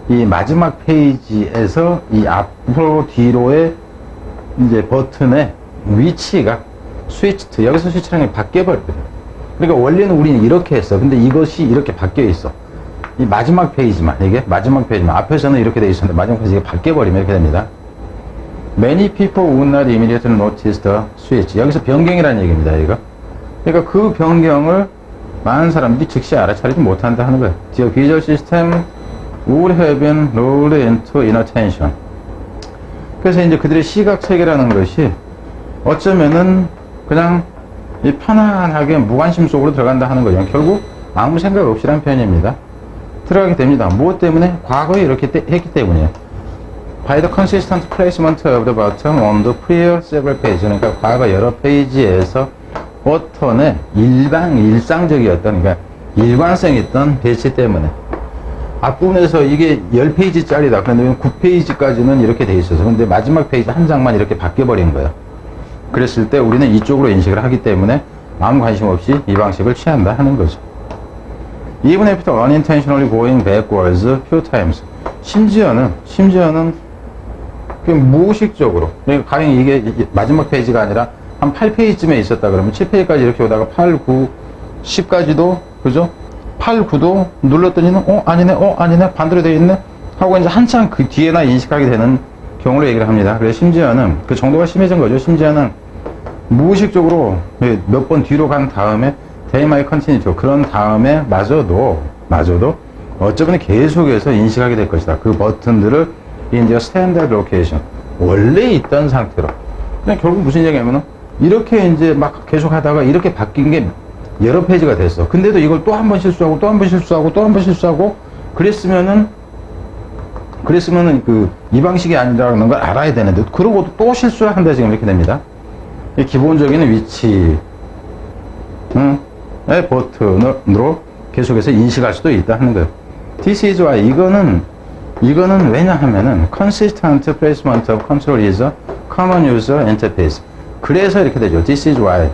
이 마지막 페이지에서 이 앞으로 뒤로의 이제 버튼의 위치가 스위치트, 여기서 스위치라는 게 바뀌어 버렸거든요. 그러니까 원래는 우리는 이렇게 했어. 근데 이것이 이렇게 바뀌어 있어. 이 마지막 페이지만, 이게 마지막 페이지만, 앞에서는 이렇게 돼 있었는데 마지막 페이지가 바뀌어 버리면 이렇게 됩니다. Many people would not immediately notice the switch. 여기서 변경이라는 얘기입니다, 이거. 그러니까 그 변경을 많은 사람들이 즉시 알아차리지 못한다 하는 거예요. The visual system would have been lulled into inattention. 그래서 이제 그들의 시각 체계라는 것이 어쩌면은 그냥 편안하게 무관심 속으로 들어간다 하는 거죠. 결국 아무 생각 없이란 표현입니다. 들어가게 됩니다. 무엇 때문에? 과거에 이렇게 했기 때문이에요. By the consistent placement of the button on the prior several pages. 그러니까 과거 여러 페이지에서 버튼의 일상적이었던, 그러니까 일관성 있던 배치 때문에. 앞부분에서 이게 10페이지짜리다. 그런데 9페이지까지는 이렇게 돼 있어서. 근데 마지막 페이지 한 장만 이렇게 바뀌어버린 거예요. 그랬을 때 우리는 이쪽으로 인식을 하기 때문에 아무 관심 없이 이 방식을 취한다 하는 거죠. Even after unintentionally going backwards few times. 심지어는 무의식적으로. 그러니까 가령 이게 마지막 페이지가 아니라 한 8페이지쯤에 있었다 그러면 7페이지까지 이렇게 오다가 8, 9, 10까지도, 그죠? 8, 9도 눌렀더니는, 아니네, 반대로 되어 있네? 하고 이제 한참 그 뒤에나 인식하게 되는 경우로 얘기를 합니다. 그래서 심지어는 그 정도가 심해진 거죠. 심지어는 무의식적으로 몇 번 뒤로 간 다음에 They might continue to. 그런 다음에 마저도 어쩌면 계속해서 인식하게 될 것이다. 그 버튼들을 in their standard location. 원래 있던 상태로. 그냥 결국 무슨 얘기냐면은 이렇게 이제 막 계속 하다가 이렇게 바뀐 게 여러 페이지가 됐어. 근데도 이걸 또 한 번 실수하고 또 한 번 실수하고 또 한 번 실수하고 그랬으면은 이 방식이 아니라는 걸 알아야 되는데 그러고도 또 실수를 한다 지금 이렇게 됩니다. 기본적인 위치 의 버튼으로 계속해서 인식할 수도 있다 하는 거예요. This is why 이거는 왜냐하면은 consistent placement of control is a common user interface. 그래서 이렇게 되죠. This is why.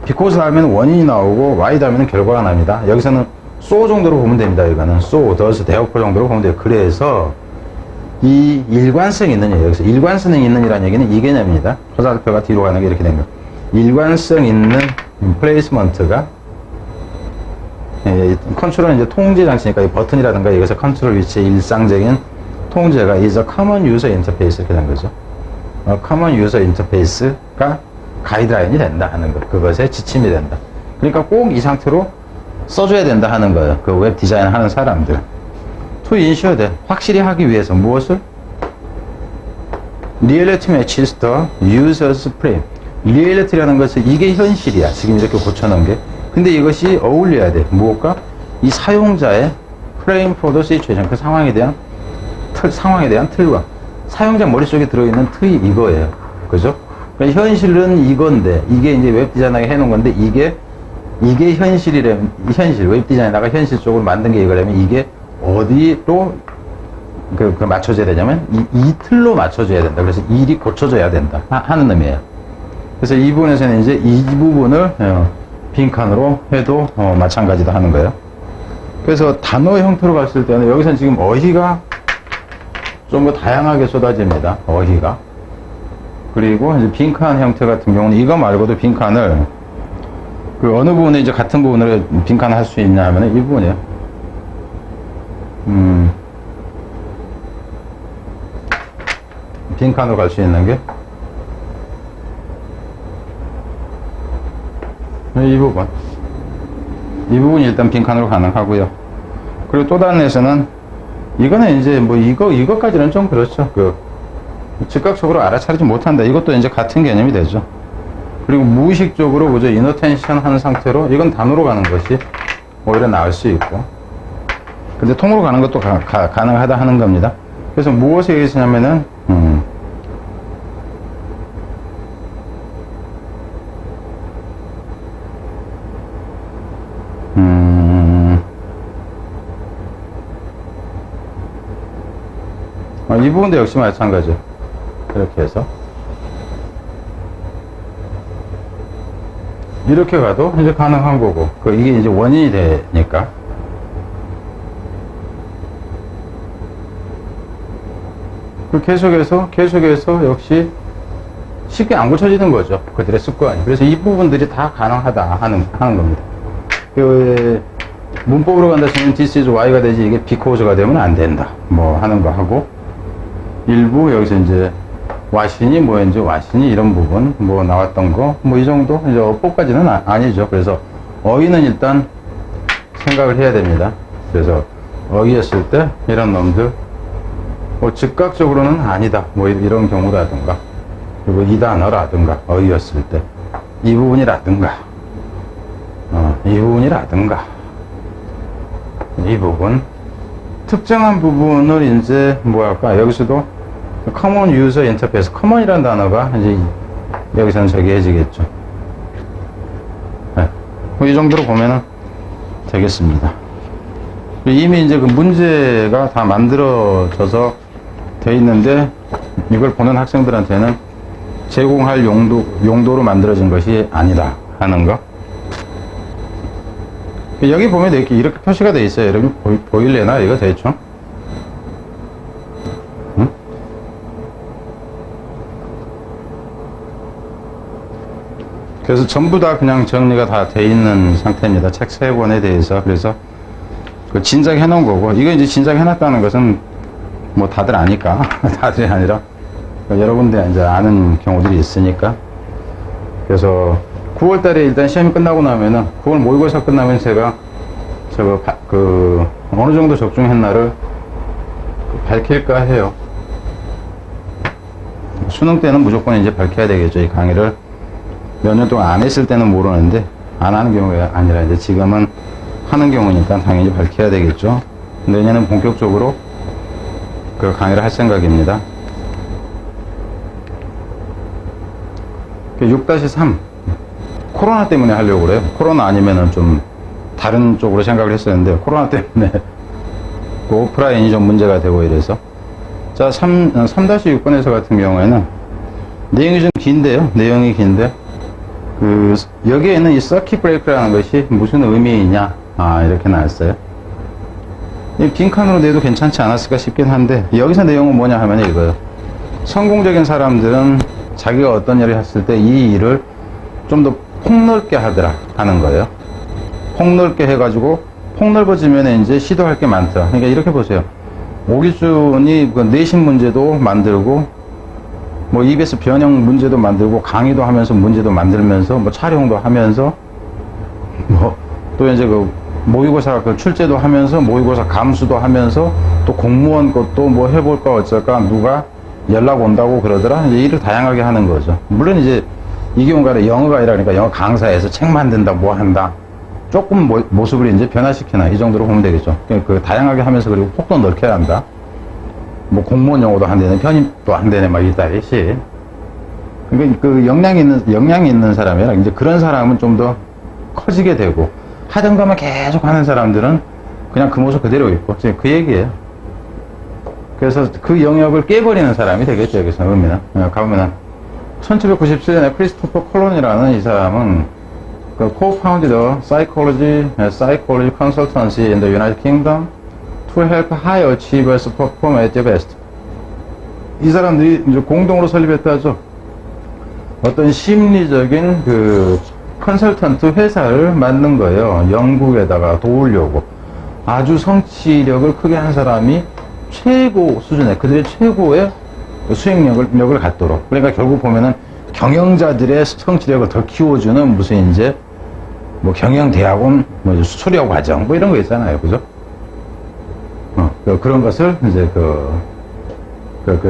because 다음에는 원인이 나오고 why 다음에는 결과가 납니다. 여기서는 so 정도로 보면 됩니다. 이거는 so, does, therefore 정도로 보면 돼요. 그래서 이 일관성 있는 여기서 일관성 있는 이라는 얘기는 이 개념입니다. 화살표가 뒤로 가는 게 이렇게 된 거예요. 일관성 있는 플레이스먼트가 컨트롤은 이제 통제 장치니까 이 버튼이라든가 여기서 컨트롤 위치의 일상적인 통제가 is a common user interface 이렇게 된 거죠. common user interface가 가이드라인이 된다 하는 거. 그것의 지침이 된다. 그러니까 꼭 이 상태로 써줘야 된다 하는 거예요. 그 웹 디자인 하는 사람들. to ensure that 확실히 하기 위해서 무엇을? reality matches the user's frame. 리얼리티라는 것은 이게 현실이야. 지금 이렇게 고쳐놓은 게. 근데 이것이 어울려야 돼. 무엇과? 이 사용자의 frame for the situation. 그 상황에 대한 틀과 사용자 머릿속에 들어있는 틀이 이거예요. 그죠? 그러니까 현실은 이건데 이게 이제 웹 디자이너가 해놓은 건데 이게 현실이라면 웹 디자이너가 현실 쪽으로 만든 게 이거라면 이게 어디로 맞춰져야 되냐면 이 틀로 맞춰줘야 된다. 그래서 일이 고쳐져야 된다 하는 의미예요. 그래서 이 부분에서는 이제 이 부분을 빈칸으로 해도 마찬가지다 하는 거예요. 그래서 단어 형태로 봤을 때는 여기서는 지금 어휘가 좀 더 다양하게 쏟아집니다. 어휘가. 그리고 이제 빈칸 형태 같은 경우는 이거 말고도 빈칸을 그 어느 부분에 이제 같은 부분을 빈칸을 할 수 있냐 하면은 이 부분이에요. 빈칸으로 갈 수 있는 게 이 부분. 이 부분이 일단 빈칸으로 가능하고요. 그리고 또 다른 에서는 이거는 이제 뭐 이거까지는 좀 그렇죠. 그 즉각적으로 알아차리지 못한다. 이것도 이제 같은 개념이 되죠. 그리고 무의식적으로 그저 이너텐션 한 상태로 이건 단으로 가는 것이 오히려 나을 수 있고. 근데 통으로 가는 것도 가능하다 하는 겁니다. 그래서 무엇에 의해서냐면은 이 부분도 역시 마찬가지죠. 이렇게 해서 이렇게 가도 이제 가능한 거고, 이게 이제 원인이 되니까. 계속해서 역시 쉽게 안 고쳐지는 거죠. 그들의 습관이. 그래서 이 부분들이 다 가능하다 하는 겁니다. 문법으로 간다 치면 this is y가 되지 이게 because가 되면 안 된다. 뭐 하는 거 하고, 일부 여기서 이제 와신이 뭐인지 와신이 이런 부분 뭐 나왔던 거 뭐 이 정도 이제 어법까지는 아니죠. 그래서 어휘는 일단 생각을 해야 됩니다. 그래서 어휘했을 때 이런 놈들 뭐 즉각적으로는 아니다 뭐 이런 경우라든가, 그리고 이 단어라든가 어휘였을 때 이 부분이라든가 이 부분이라든가 이 부분 특정한 부분을 이제 뭐랄까 여기서도 common user interface, common이라는 단어가 이제 여기서는 저기해지겠죠. 네. 뭐 이 정도로 보면은 되겠습니다. 이미 이제 그 문제가 다 만들어져서 돼 있는데 이걸 보는 학생들한테는 제공할 용도로 만들어진 것이 아니다 하는 거. 여기 보면 이렇게 표시가 돼 있어요. 여러분 보일래나 이거 대충? 응? 그래서 전부 다 그냥 정리가 다 돼 있는 상태입니다. 책 3권에 대해서. 그래서 진작 해놓은 거고, 이거 이제 진작 해놨다는 것은 뭐 다들 아니까 다들이 아니라 여러분들 이제 아는 경우들이 있으니까. 그래서 9월달에 일단 시험이 끝나고 나면은 9월 모의고사 끝나면 제가 어느 정도 적중했나를 밝힐까 해요. 수능 때는 무조건 이제 밝혀야 되겠죠. 이 강의를 몇 년 동안 안 했을 때는 모르는데, 안 하는 경우가 아니라 이제 지금은 하는 경우니까 당연히 밝혀야 되겠죠. 내년은 본격적으로 그 강의를 할 생각입니다. 6-3 코로나 때문에 하려고 그래요. 코로나 아니면은 좀 다른 쪽으로 생각을 했었는데, 코로나 때문에 그 오프라인이 좀 문제가 되고 이래서. 자, 3-6번에서 같은 경우에는 내용이 좀 긴데요. 내용이 긴데, 여기에는 이 서킷 브레이크라는 것이 무슨 의미이냐, 이렇게 나왔어요. 이 빈칸으로 내도 괜찮지 않았을까 싶긴 한데, 여기서 내용은 뭐냐 하면 이거예요. 성공적인 사람들은 자기가 어떤 일을 했을 때 이 일을 좀 더 폭넓게 하더라 하는 거예요. 폭넓게 해가지고 폭넓어지면 이제 시도할 게 많더라. 그러니까 이렇게 보세요. 오기준이 그 내신 문제도 만들고, 뭐 EBS 변형 문제도 만들고, 강의도 하면서 문제도 만들면서, 뭐 촬영도 하면서, 뭐 또 이제 그 모의고사 그 출제도 하면서, 모의고사 감수도 하면서, 또 공무원 것도 뭐 해볼까 어쩔까 누가 연락 온다고 그러더라. 이제 일을 다양하게 하는 거죠. 물론 이제 이 경우가 영어가 아니라, 그러니까 영어 강사에서 책 만든다 뭐 한다, 조금 모습을 이제 변화시키나 이 정도로 보면 되겠죠. 그 다양하게 하면서, 그리고 폭도 넓게 한다. 뭐 공무원 영어도 한대네, 편입도 한대네, 막 이따위시. 그러니까 그 역량이 있는 사람이라 이제 그런 사람은 좀 더 커지게 되고, 하던 것만 계속 하는 사람들은 그냥 그 모습 그대로 있고, 그 얘기예요. 그래서 그 영역을 깨버리는 사람이 되겠죠, 여기서 의미는. 가보면은 1797년에 크리스토퍼 콜론이라는 이 사람은 그 co-founded psychology consultancy in the United Kingdom to help high achievers perform at their best. 이 사람들이 이제 공동으로 설립했다죠. 어떤 심리적인 그 컨설턴트 회사를 만든 거예요. 영국에다가 도우려고. 아주 성취력을 크게 한 사람이 최고 수준의, 그들의 최고의 수행력을 갖도록. 그러니까 결국 보면은 경영자들의 성취력을 더 키워주는 무슨 이제 뭐 경영대학원, 뭐 수료 과정, 뭐 이런 거 있잖아요. 그죠? 그런 것을 이제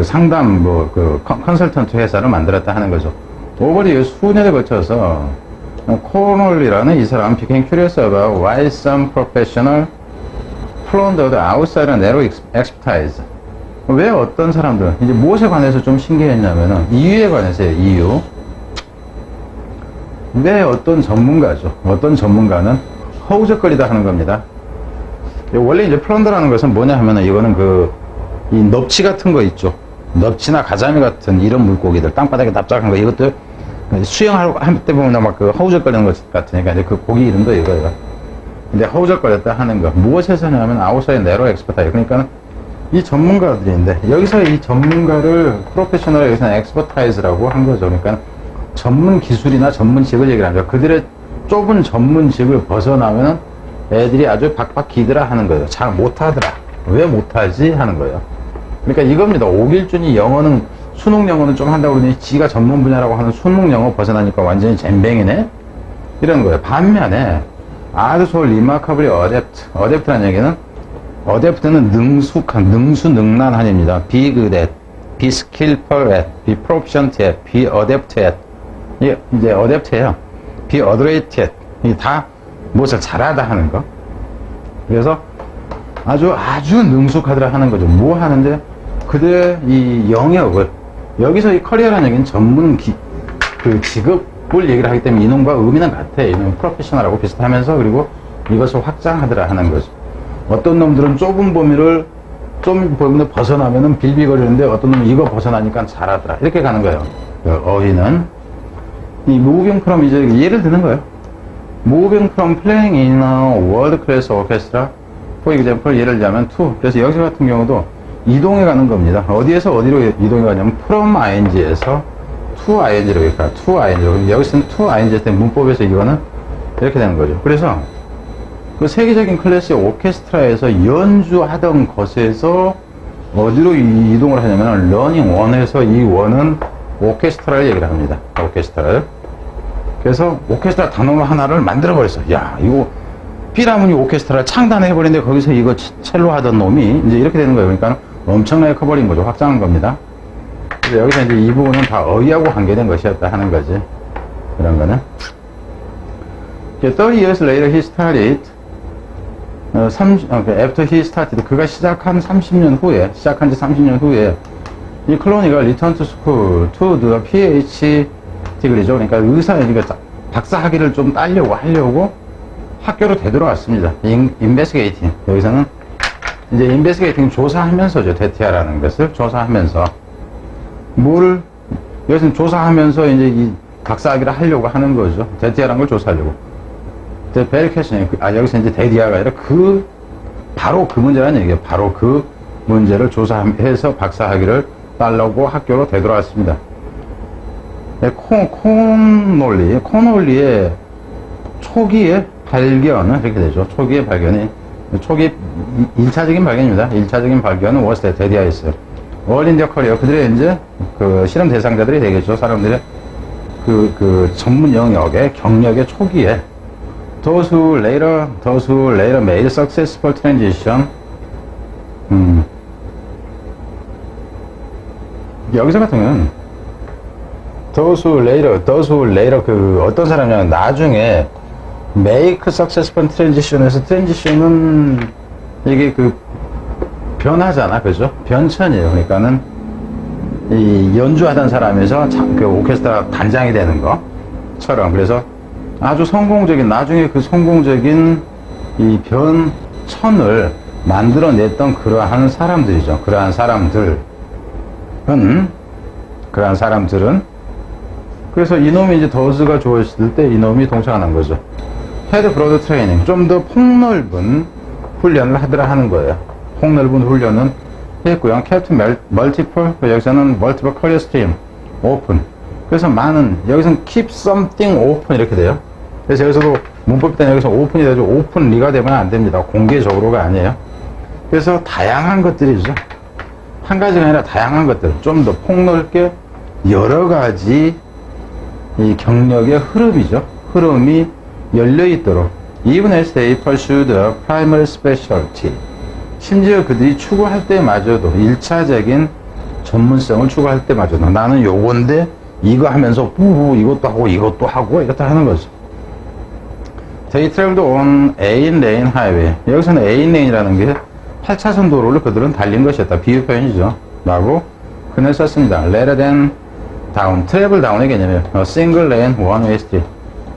상담, 컨설턴트 회사를 만들었다 하는 거죠. 오버리 수년에 걸쳐서 코널이라는 이 사람 became curious about why some professional plundered outside a narrow expertise. 왜 어떤 사람들, 이제 무엇에 관해서 좀 신기했냐면은, 이유에 관해서요, 이유. 왜 어떤 전문가죠. 어떤 전문가는 허우적거리다 하는 겁니다. 원래 이제 플런더라는 것은 뭐냐 하면은, 이거는 이 넙치 같은 거 있죠. 넙치나 가자미 같은 이런 물고기들, 땅바닥에 납작한 거, 이것들 수영할 때 보면 막 허우적거리는 것 같으니까, 이제 그 고기 이름도 이거예요. 근데 허우적거렸다 하는 거. 무엇에서냐면, 아웃사이드 네로 엑스퍼타이. 그러니까는 이 전문가들인데, 여기서 이 전문가를 프로페셔널, 여기서는 엑스퍼타이즈라고 한 거죠. 그러니까 전문 기술이나 전문직을 얘기를 하죠. 그들의 좁은 전문직을 벗어나면 애들이 아주 박박 기더라 하는 거예요. 잘 못하더라. 왜 못하지? 하는 거예요. 그러니까 이겁니다. 오길준이 영어는, 수능 영어는 좀 한다고 그러더니 지가 전문 분야라고 하는 수능 영어 벗어나니까 완전히 잼뱅이네? 이런 거예요. 반면에, 아주 리마커블리 어댑트라는 얘기는, 어댑트는 능숙한, 능수능란한입니다. be good at, be skillful at, be proficient at, be adept at. 이게 이제 adept예요. be adroit at. 이게 다 무엇을 잘하다 하는 거. 그래서 아주 능숙하더라 하는 거죠. 뭐 하는데 그들의 이 영역을, 여기서 이 커리어라는 얘기는 전문 직업을 얘기를 하기 때문에 이놈과 의미는 같아요. 이놈 프로페셔널하고 비슷하면서, 그리고 이것을 확장하더라 하는 거죠. 어떤 놈들은 좁은 범위를 벗어나면은 빌빌거리는데, 어떤 놈은 이거 벗어나니까 잘하더라. 이렇게 가는 거예요. 어휘는. 이 moving from, 이제 예를 드는 거예요. moving from playing in a world class orchestra, for example, 예를 들자면 to. 그래서 여기서 같은 경우도 이동해 가는 겁니다. 어디에서 어디로 이동해 가냐면 from ing에서 to ing로 이렇게 to ing로. 여기서는 to ing 때 문법에서 이거는 이렇게 되는 거죠. 그래서 그 세계적인 클래스의 오케스트라에서 연주하던 것에서 어디로 이동을 하냐면 러닝 원에서, 이 원은 오케스트라를 얘기를 합니다. 오케스트라를. 그래서 오케스트라 단어 하나를 만들어 버렸어. 야, 이거 피라모니 오케스트라를 창단해버리는데 거기서 이거 첼로 하던 놈이 이제 이렇게 되는 거예요. 그러니까 엄청나게 커버린 거죠. 확장한 겁니다. 그래서 여기서 이제 이 부분은 다 어휘하고 관계된 것이었다 하는 거지. 그런 거는. 30 years later he started, after he started, 그가 시작한 30년 후에, 시작한 지 30년 후에, 이 클로니가 return to school to do a PhD degree죠. 그러니까 그러니까 박사 학위를 좀 하려고 학교로 되돌아왔습니다. investigating. 여기서는 이제 investigating 조사하면서죠. 데티아라는 것을 조사하면서. 여기서는 조사하면서 이제 이 박사 학위를 하려고 하는 거죠. 데티아라는 걸 조사하려고. 베리캐션이, 여기서 이제 데디아가 아니라 바로 그 문제라는 얘기예요. 바로 그 문제를 조사해서 박사 학위를 따려고 학교로 되돌아왔습니다. 코널리의 초기의 발견은 이렇게 되죠. 초기의 발견이, 초기 1차적인 발견입니다. 1차적인 발견은 워스테 데디아였어요. 월인디어 커리어, 그들의 이제 실험 대상자들이 되겠죠. 사람들의 전문 영역의 경력의 초기에 those who later made successful transition. 여기서 같은 경우는 those who later 어떤 사람이냐면 나중에 make successful transition에서 transition은 이게 변하잖아, 그죠? 변천이에요. 그러니까는 이 연주하던 사람에서 오케스트라 단장이 되는 것처럼. 그래서 아주 성공적인, 나중에 성공적인 이 변천을 만들어냈던 그러한 사람들이죠. 그러한 사람들은 그래서 이놈이 이제 더즈가 좋아했을 때 이놈이 동참한 거죠. 헤드 브로드 트레이닝, 좀 더 폭넓은 훈련을 하더라 하는 거예요. 폭넓은 훈련은 했고요. 캡틴 멀티플, 여기서는 멀티플 커리어 스트림 오픈. 그래서 여기서는 keep something open 이렇게 돼요. 그래서 여기서도 문법 때는 여기서 오픈이 되죠. 오픈리가 되면 안 됩니다. 공개적으로가 아니에요. 그래서 다양한 것들이죠. 한 가지가 아니라 다양한 것들, 좀 더 폭넓게 여러 가지 이 경력의 흐름이죠. 흐름이 열려 있도록. Even as they pursued a primary specialty. 심지어 그들이 추구할 때마저도 1차적인 전문성을 추구할 때마저도 나는 요건데 이거 하면서 이것도 하고 이것도 하고 이것도 하는 거죠. They traveled on 8-lane highway. 여기서는 8lane이라는 게 8차선 도로를 그들은 달린 것이었다. 비유 표현이죠. 라고 그늘 썼습니다. Rather than down, travel down의 개념이에요. Single lane one-way street.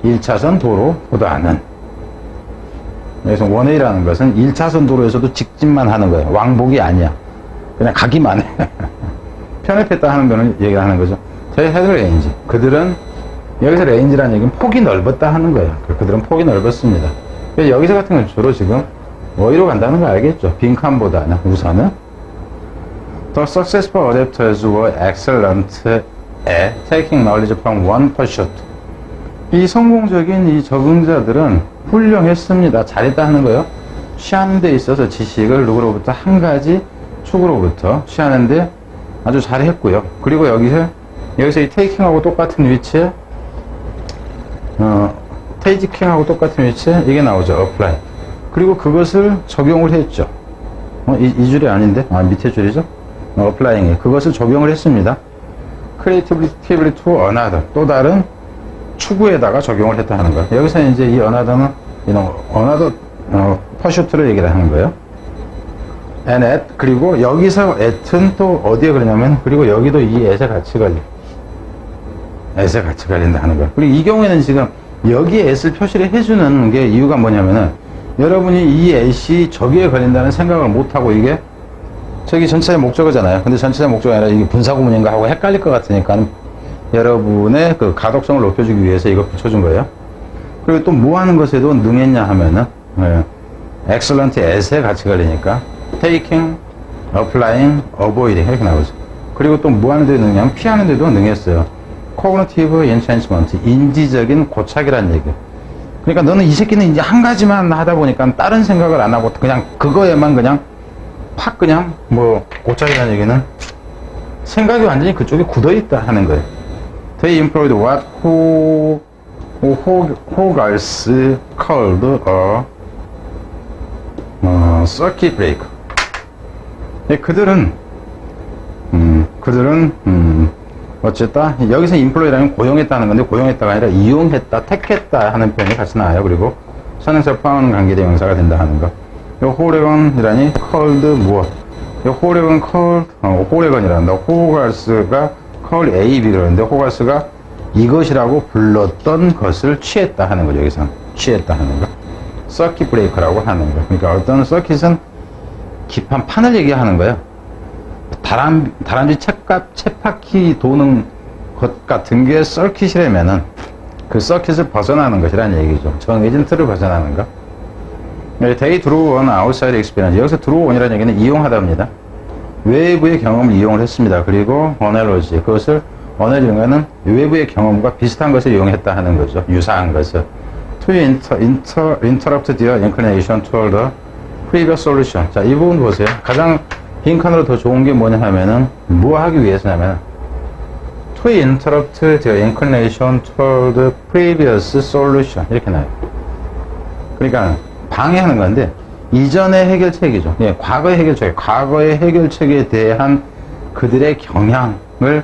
1차선 도로보다는. 여기서 원웨이라는 것은 1차선 도로에서도 직진만 하는 거예요. 왕복이 아니야. 그냥 가기만 해. 편협했다 하는 거는 얘기를 하는 거죠. They had range. 그들은 여기서 레인지라는 얘기는 폭이 넓었다 하는 거예요. 그들은 폭이 넓었습니다. 여기서 같은 건 주로 지금 어디로 간다는 거 알겠죠? 빈칸보다는 우선은 The successful adapters were excellent at taking knowledge from one pursuit. 이 성공적인 이 적응자들은 훌륭했습니다. 잘했다 하는 거예요. 취하는 데 있어서 지식을 누구로부터 한 가지 축으로부터 취하는데 아주 잘했고요. 그리고 여기서 이 taking하고 똑같은 위치에 takeing하고 똑같은 위치에 이게 나오죠. apply. 그리고 그것을 적용을 했죠. 이 줄이 아닌데? 밑에 줄이죠? applying에. 그것을 적용을 했습니다. creatively to another. 또 다른 추구에다가 적용을 했다 하는 거예요. 여기서 이제 이 another는, another, pursuit를 얘기를 하는 거예요. and at, 그리고 여기서 at은 또 어디에 그러냐면, 그리고 여기도 이 at에 같이 걸려. at에 같이 걸린다 하는 거예요. 그리고 이 경우에는 지금 여기에 at을 표시를 해주는 게 이유가 뭐냐면은, 여러분이 이 at이 저기에 걸린다는 생각을 못하고 이게 저기 전체의 목적어잖아요. 근데 전체의 목적이 아니라 이게 분사구문인가 하고 헷갈릴 것 같으니까 여러분의 그 가독성을 높여주기 위해서 이거 붙여준 거예요. 그리고 또 뭐 하는 것에도 능했냐 하면은, excellent at에 같이 걸리니까 taking, applying, avoiding 이렇게 나오죠. 그리고 또 뭐 하는 데 능냐면 피하는 데도 능했어요. cognitive enhancement, 인지적인 고착이라는 얘기예요. 그러니까 너는 이 새끼는 이제 한 가지만 하다 보니까 다른 생각을 안 하고 그냥 그거에만 그냥 팍 그냥 고착이라는 얘기는 생각이 완전히 그쪽에 굳어 있다 하는 거예요. They employed what Hogarth called a circuit breaker. 그들은 어쨌다 여기서 employ라는 고용했다는 건데 고용했다가 아니라 이용했다, 택했다 하는 표현이 같이 나와요. 그리고 선행사 포함하는 관계대명사가 된다 하는 거. 요 호레건이라니 called 무엇? 요 호레건 called 호레건이란다. 호가스가 call A, B 그러는데 호가스가 이것이라고 불렀던 것을 취했다 하는 거죠. 여기서 취했다 하는 거. 서킷 브레이커라고 하는 거. 그러니까 어떤 서킷은 기판 판을 얘기하는 거예요. 다람쥐 쳇바퀴 도는 것 같은 게 서킷이라면은 그 서킷을 벗어나는 것이라는 얘기죠. 정해진 틀을 벗어나는 거. They drew on outside experience. 여기서 drew on이라는 얘기는 이용하다입니다. 외부의 경험을 이용을 했습니다. 그리고 analogy. 그것을 analogy는 외부의 경험과 비슷한 것을 이용했다 하는 거죠. 유사한 것을. To interrupt their inclination toward the previous solution. 자, 이 부분 보세요. 가장 빈칸으로 더 좋은 게 뭐냐 하면은, 뭐 하기 위해서냐면, to interrupt their inclination toward the previous solution. 이렇게 나와요. 그러니까, 방해하는 건데, 이전의 해결책이죠. 예, 과거의 해결책. 과거의 해결책에 대한 그들의 경향을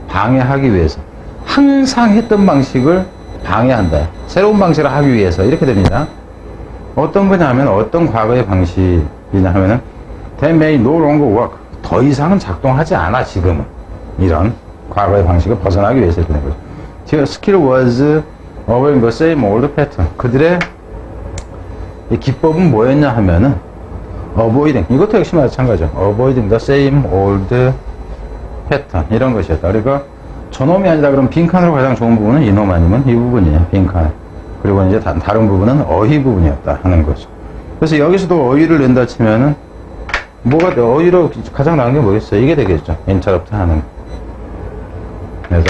방해하기 위해서. 항상 했던 방식을 방해한다. 새로운 방식을 하기 위해서. 이렇게 됩니다. 어떤 거냐면, 어떤 과거의 방식이냐 하면은, That may no longer work. 더 이상은 작동하지 않아, 지금은. 이런 과거의 방식을 벗어나기 위해서 이렇게 된 거죠. Their skill was avoiding the same old pattern. 그들의 이 기법은 뭐였냐 하면은, avoiding. 이것도 역시 마찬가지죠. avoiding the same old pattern. 이런 것이었다. 그러니까, 저놈이 아니다 그러면 빈칸으로 가장 좋은 부분은 이놈 아니면 이 부분이에요. 빈칸. 그리고 이제 다른 부분은 어휘 부분이었다 하는 거죠. 그래서 여기서도 어휘를 낸다 치면은, 어휘로 가장 나은 게 뭐겠어요? 이게 되겠죠. 인터럽트 하는. 그래서,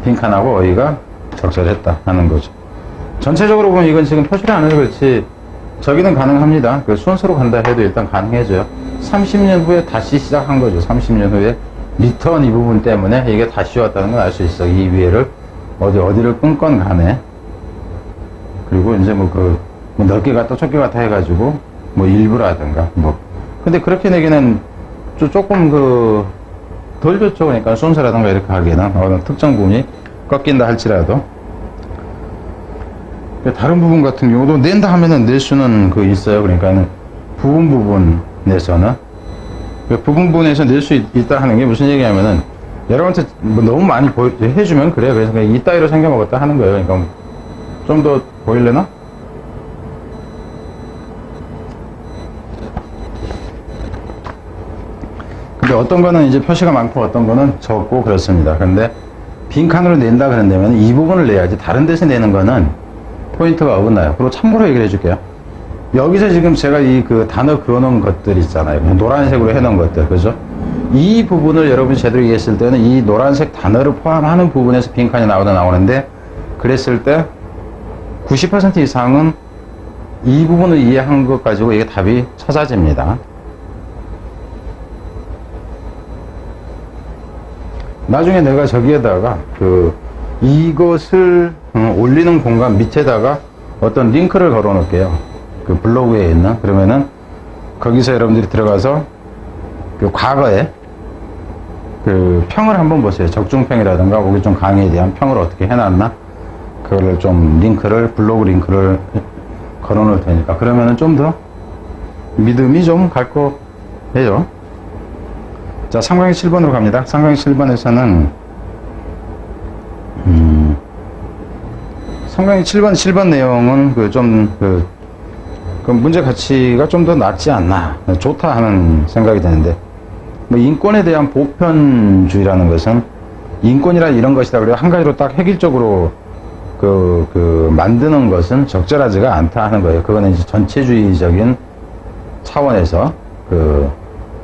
빈칸하고 어휘가 적절했다 하는 거죠. 전체적으로 보면 이건 지금 표시를 안 해서 그렇지 저기는 가능합니다. 그 순서로 간다 해도 일단 가능해져요. 30년 후에 다시 시작한 거죠. 30년 후에 리턴 이 부분 때문에 이게 다시 왔다는 걸 알 수 있어. 이 위에를 어디를 끊건 간에. 그리고 이제 뭐 넓게 갔다 좁게 갔다 해가지고 뭐 일부라든가 뭐. 근데 그렇게 내기는 조금 덜 좋죠. 그러니까 순서라든가 이렇게 하기에는 어느 특정 부분이 꺾인다 할지라도. 다른 부분 같은 경우도 낸다 하면은 낼 수는 있어요. 그러니까는 부분에서는 부분에서 낼 수 있다 하는 게 무슨 얘기냐면은 여러분한테 뭐 너무 많이 해주면 그래요. 그래서 그냥 이따위로 생겨먹었다 하는 거예요. 그러니까 좀 더 보일래나? 근데 어떤 거는 이제 표시가 많고 어떤 거는 적고 그렇습니다. 근데 빈칸으로 낸다 그런다면 이 부분을 내야지 다른 데서 내는 거는 포인트가 어긋나요. 그리고 참고로 얘기를 해줄게요. 여기서 지금 제가 단어 그어놓은 것들 있잖아요. 노란색으로 해놓은 것들, 그죠? 이 부분을 여러분이 제대로 이해했을 때는 이 노란색 단어를 포함하는 부분에서 빈칸이 나오는데, 그랬을 때 90% 이상은 이 부분을 이해한 것 가지고 이게 답이 찾아집니다. 나중에 내가 저기에다가 이것을 올리는 공간 밑에다가 어떤 링크를 걸어 놓을게요. 블로그에 있는. 그러면은 거기서 여러분들이 들어가서 과거에 평을 한번 보세요. 적중평이라든가 거기 좀 강의에 대한 평을 어떻게 해놨나 그거를 좀 블로그 링크를 걸어 놓을 테니까 그러면은 좀 더 믿음이 좀 갈 거예요. 자, 3강의 7번으로 갑니다. 3강의 7번에서는 3강의 7번 내용은 문제 가치가 좀 더 낫지 않나, 좋다 하는 생각이 드는데, 뭐 인권에 대한 보편주의라는 것은 인권이라 이런 것이다 그래요. 한 가지로 딱 획일적으로 만드는 것은 적절하지가 않다 하는 거예요. 그거는 이제 전체주의적인 차원에서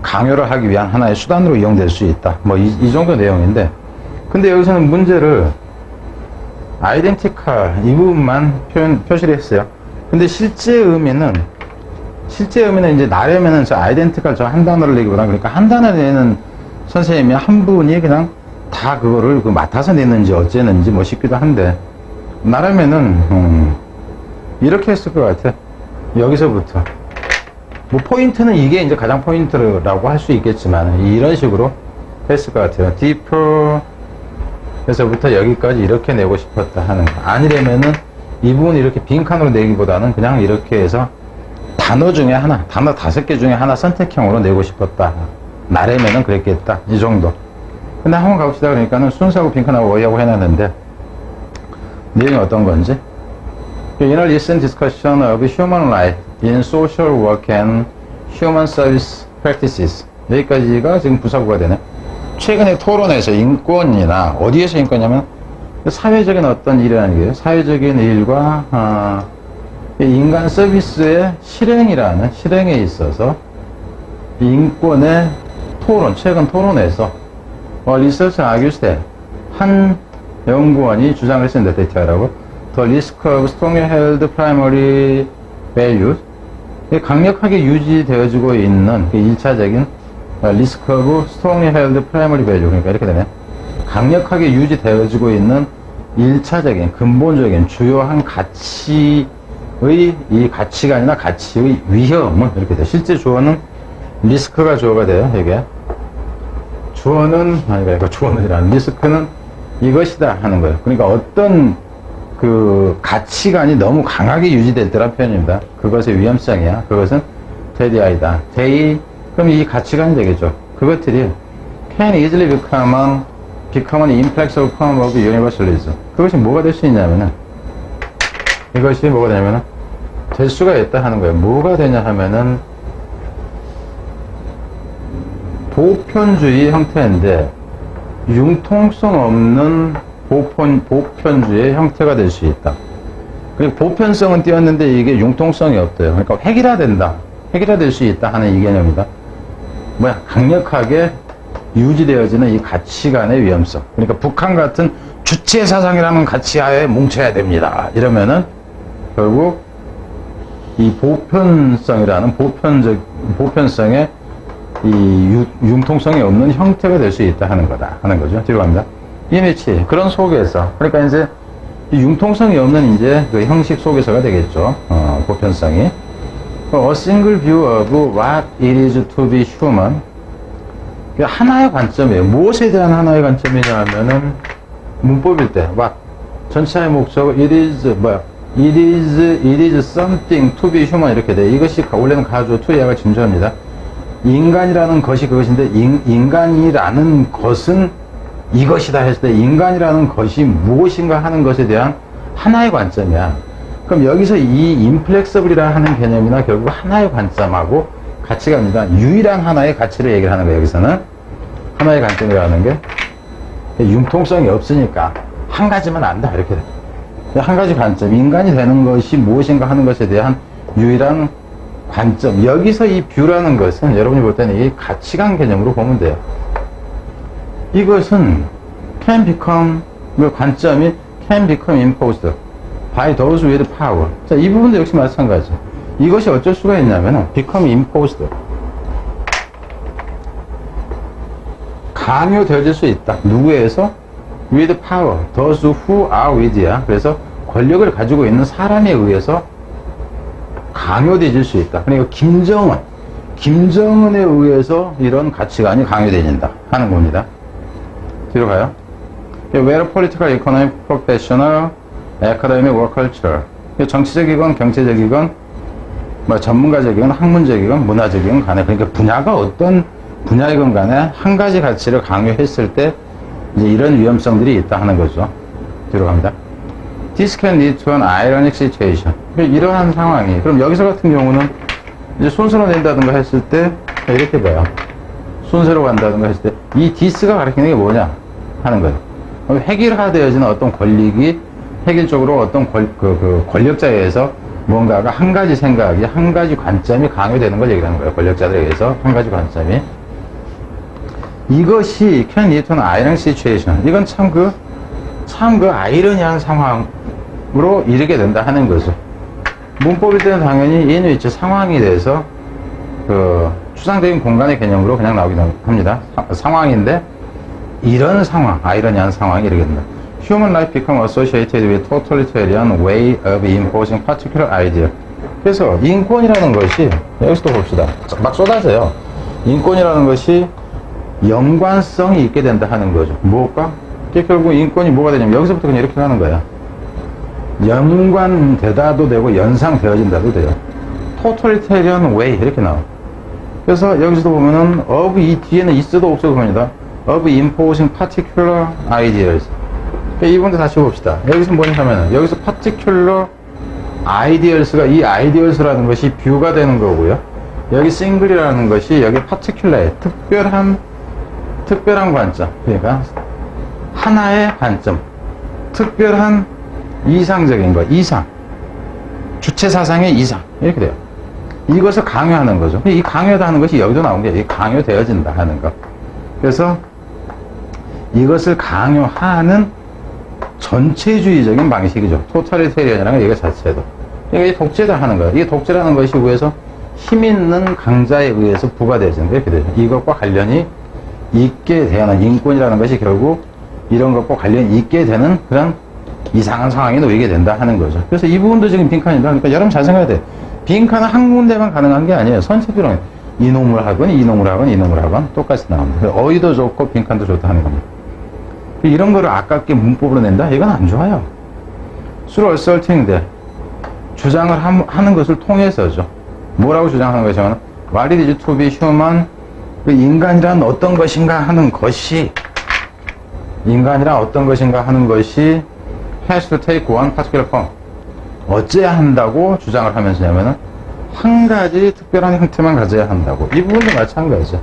강요를 하기 위한 하나의 수단으로 이용될 수 있다. 뭐 이 정도 내용인데, 근데 여기서는 문제를 아이덴티컬 이 부분만 표시를 했어요. 근데 실제 의미는 이제 나려면은 저 아이덴티컬 저 한 단어를 내기보다, 그러니까 한 단어를 내는 선생님이 한 분이 그냥 다 그거를 맡아서 냈는지 어쨌는지 뭐 싶기도 한데, 나라면은 이렇게 했을 것 같아. 여기서부터 뭐 포인트는 이게 이제 가장 포인트라고 할 수 있겠지만 이런 식으로 했을 것 같아요. deeper 에서부터 여기까지 이렇게 내고 싶었다 하는 거. 아니려면은 이 부분 이렇게 빈칸으로 내기보다는 그냥 이렇게 해서 단어 중에 하나, 단어 5개 중에 하나 선택형으로 내고 싶었다. 나라면은 그랬겠다. 이 정도. 근데 한번 가봅시다. 그러니까는 순서하고 빈칸하고 어이하고 해놨는데 내용이 어떤 건지. Inner recent discussion of human life in social work and human service practices. 여기까지가 지금 부사구가 되네. 최근에 토론에서 인권이나 어디에서 인권이냐면 사회적인 어떤 일이라는 게 사회적인 일과 인간 서비스의 실행에 있어서 인권의 토론, 최근 토론에서 리서치 argues that 한 연구원이 주장을 했습니다. 데이터라고 The risk of strongly held primary values, 강력하게 유지되어지고 있는 1차적인 risk of strongly held primary value, 그러니까 이렇게 되네. 강력하게 유지되어지고 있는 1차적인 근본적인 주요한 가치의, 이 가치가 아니라 가치의 위험은 이렇게 돼. 실제 주어는 리스크가 주어가 돼요. 이게 주어는 그러니까 주어는이라는 리스크는 이것이다 하는 거예요. 그러니까 어떤 가치관이 너무 강하게 유지될 때란 표현입니다. 그것의 위험성이야. 그것은 대디아이다. 그럼 이 가치관이 되겠죠. 그것들이 can easily become an inflexible form of universalism. 그것이 뭐가 될 수 있냐면은, 이것이 뭐가 되냐면은 될 수가 있다 하는 거예요. 뭐가 되냐 하면은 보편주의 형태인데 융통성 없는 보편주의 형태가 될 수 있다. 그리고 보편성은 띄었는데 이게 융통성이 없대요. 그러니까 획일화될 수 있다 하는 이 개념이다. 강력하게 유지되어지는 이 가치관의 위험성. 그러니까 북한 같은 주체사상이라는 가치하에 뭉쳐야 됩니다. 이러면은 결국 이 보편성이라는 보편성의 이 융통성이 없는 형태가 될 수 있다 하는 거다 하는 거죠. 뒤로 갑니다. 이미치 그런 속에서 그러니까 이제 이 융통성이 없는 이제 그 형식 속에서가 되겠죠. 보편성이. A single view of what it is to be human. 하나의 관점이에요. 무엇에 대한 하나의 관점이냐 하면은 문법일 때 what 전체의 목적 it is something to be human 이렇게 돼. 이것이 원래는 가주어 to 예가 진주어입니다. 인간이라는 것이 그것인데 인간이라는 것은 이것이다 했을 때 인간이라는 것이 무엇인가 하는 것에 대한 하나의 관점이야. 그럼 여기서 이 인플렉서블이라는 하는 개념이나 결국 하나의 관점하고 같이 갑니다. 유일한 하나의 가치를 얘기를 하는 거예요. 여기서는 하나의 관점이라는 게 융통성이 없으니까 한 가지만 안다 이렇게 돼. 한 가지 관점, 인간이 되는 것이 무엇인가 하는 것에 대한 유일한 관점. 여기서 이 뷰라는 것은 여러분이 볼 때는 이 가치관 개념으로 보면 돼요. 이것은 can become, 그 관점이 can become imposed by those with power. 자, 이 부분도 역시 마찬가지. 이것이 어쩔 수가 있냐면 become imposed. 강요되어질 수 있다. 누구에서? with power. those who are with야. 그래서 권력을 가지고 있는 사람에 의해서 강요되어질 수 있다. 그러니까 김정은에 의해서 이런 가치관이 강요되진다 하는 겁니다. 뒤로 가요. Where political, economic, professional, academic, or culture. 정치적이건 경제적이건 뭐 전문가적이건 학문적이건 문화적이건 간에 그러니까 분야가 어떤 분야이건 간에 한 가지 가치를 강요했을 때 이제 이런 위험성들이 있다 하는 거죠. 뒤로 갑니다. This can lead to an ironic situation. 이러한 상황이 그럼 여기서 같은 경우는 이제 순서로 낸다든가 했을 때 이렇게 봐요. 순서로 간다든가 했을 때 이 this가 가리키는 게 뭐냐 하는 거예요. 획일화되어지는 어떤 권력이 획일적으로 어떤 권력자에 의해서 뭔가가 한 가지 생각이 한 가지 관점이 강요되는 걸 얘기하는 거예요. 권력자들에 의해서 한 가지 관점이 이것이 can lead to an ironic situation. 이건 참 그 아이러니한 상황으로 이르게 된다 하는 거죠. 문법일 때는 당연히 in which 상황에 대해서 그 추상적인 공간의 개념으로 그냥 나오긴 합니다. 상황인데 이런 상황, 아이러니한 상황이 이르게 된다. Human life become associated with totalitarian way of imposing particular idea. 그래서 인권이라는 것이 여기서도 봅시다. 막 쏟아져요. 인권이라는 것이 연관성이 있게 된다 하는 거죠. 무엇과? 결국 인권이 뭐가 되냐면 여기서부터 그냥 이렇게 하는 거야. 연관되다도 되고 연상되어진다도 돼요. totalitarian way 이렇게 나와. 그래서 여기서도 보면은 of 이 뒤에는 있어도 없어도 됩니다. of imposing particular ideas. 이 부분도 다시 봅시다. 여기서 뭐냐면은 여기서 particular ideals가 이 ideals라는 것이 뷰가 되는 거고요. 여기 single이라는 것이 여기 particular의 특별한 관점. 그러니까 하나의 관점. 특별한 이상적인 것, 이상. 주체 사상의 이상. 이렇게 돼요. 이것을 강요하는 거죠. 이 강요하다 하는 것이 여기도 나온 게 강요되어진다 하는 것. 그래서 이것을 강요하는 전체주의적인 방식이죠. 토탈리테리언이라는 게 이거 자체도. 그러니까 이 독재다 하는 거예요. 이게 독재라는 것이 위에서 힘 있는 강자에 의해서 부과되어지는 게 이렇게 되죠. 이것과 관련이 있게 되는 인권이라는 것이 결국 이런 것과 관련이 있게 되는 그런 이상한 상황이 놓이게 된다 하는 거죠. 그래서 이 부분도 지금 빈칸이다. 그러니까 여러분 잘 생각해야 돼. 빈칸은 한 군데만 가능한 게 아니에요. 전체적으로 이놈을 하건 이놈을 하건 이놈을 하건 똑같이 나옵니다. 어휘도 좋고 빈칸도 좋다 하는 겁니다. 이런 거를 아깝게 문법으로 낸다? 이건 안 좋아요. through asserting that 주장을 하는 것을 통해서죠. 뭐라고 주장하는 것이냐면 what it is to be human 그 인간이란 어떤 것인가 하는 것이 인간이란 어떤 것인가 하는 것이 has to take one particular form 어째야 한다고 주장을 하면서냐면은 한 가지 특별한 형태만 가져야 한다고. 이 부분도 마찬가지죠.